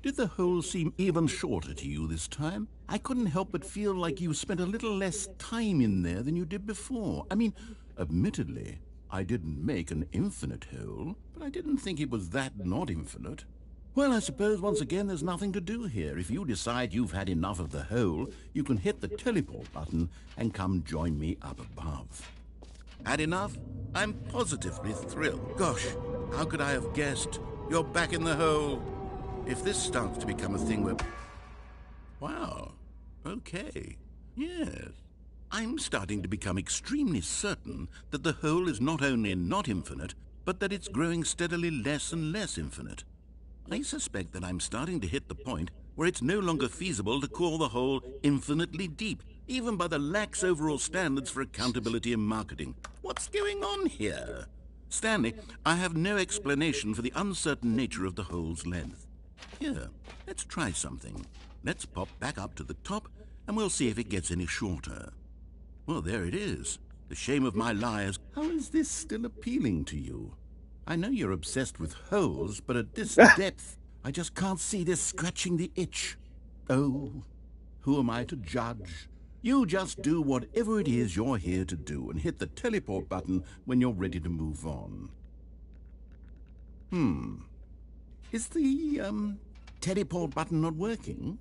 Did the hole seem even shorter to you this time? I couldn't help but feel like you spent a little less time in there than you did before. I mean, admittedly, I didn't make an infinite hole, but I didn't think it was that not infinite. Well, I suppose once again there's nothing to do here. If you decide you've had enough of the hole, you can hit the teleport button and come join me up above. Had enough? I'm positively thrilled. Gosh, how could I have guessed? You're back in the hole. If this starts to become a thing where... Wow. Okay. Yes. I'm starting to become extremely certain that the hole is not only not infinite, but that it's growing steadily less and less infinite. I suspect that I'm starting to hit the point where it's no longer feasible to call the hole infinitely deep, even by the lax overall standards for accountability and marketing. What's going on here? Stanley, I have no explanation for the uncertain nature of the hole's length. Here, let's try something. Let's pop back up to the top, and we'll see if it gets any shorter. Well, there it is. The shame of my lies. How is this still appealing to you? I know you're obsessed with holes, but at this depth, I just can't see this scratching the itch. Oh, who am I to judge? You just do whatever it is you're here to do and hit the teleport button when you're ready to move on. Is the, teleport button not working?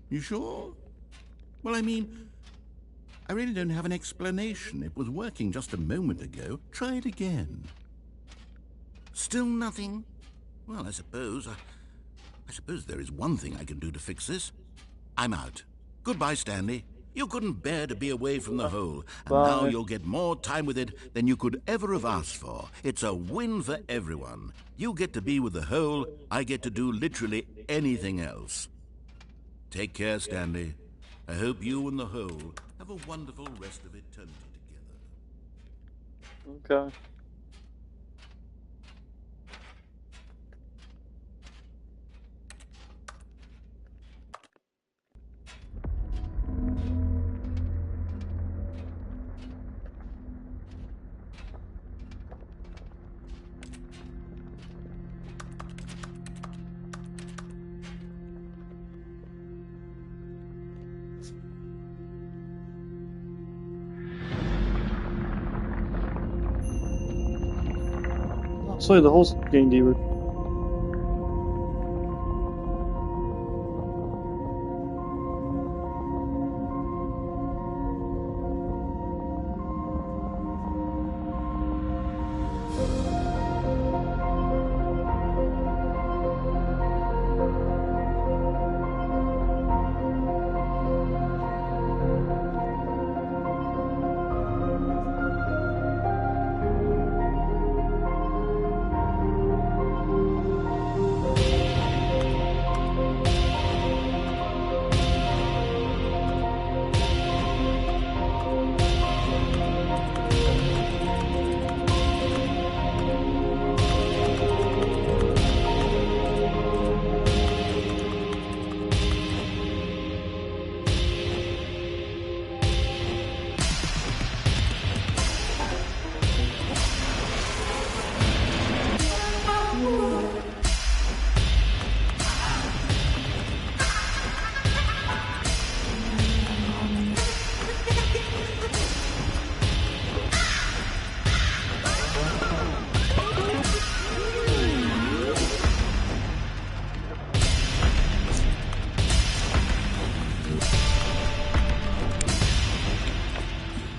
You sure? Well, I mean, I really don't have an explanation. It was working just a moment ago. Try it again. Still nothing? Well, I suppose there is one thing I can do to fix this. I'm out. Goodbye, Stanley. You couldn't bear to be away from the hole, and now you'll get more time with it than you could ever have asked for. It's a win for everyone. You get to be with the hole, I get to do literally anything else. Take care, Stanley. I hope you and the hole have a wonderful rest of eternity together. Okay. So the whole getting deeper.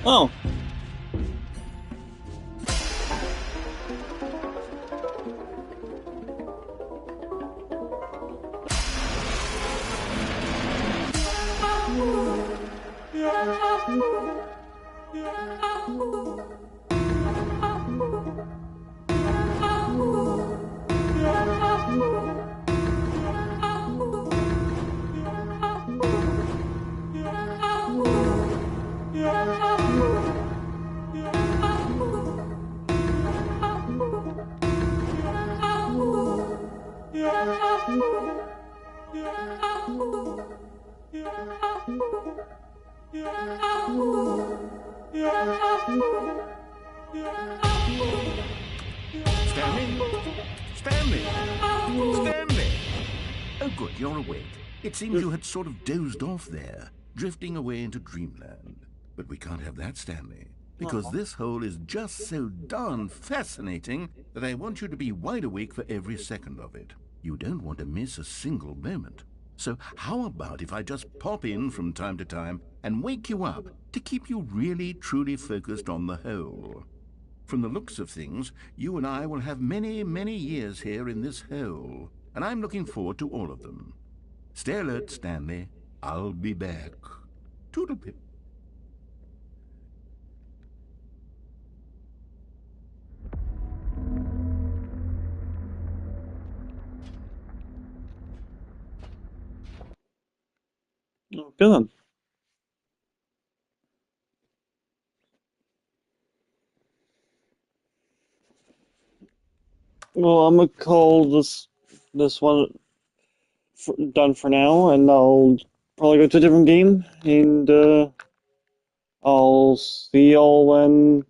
Oh. Stanley? Stanley? Stanley? Oh, good, you're awake. It seems you had sort of dozed off there, drifting away into dreamland. But we can't have that, Stanley, because this hole is just so darn fascinating that I want you to be wide awake for every second of it. You don't want to miss a single moment. So how about if I just pop in from time to time and wake you up to keep you really, truly focused on the hole? From the looks of things, you and I will have many, many years here in this hole, and I'm looking forward to all of them. Stay alert, Stanley. I'll be back. Toodle-pip. Okay then. Well, I'm gonna call this one done for now, and I'll probably go to a different game, and I'll see y'all when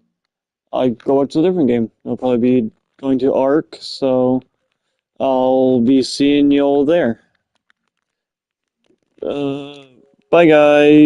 I go back to a different game. I'll probably be going to Ark, so I'll be seeing y'all there. Bye, guys.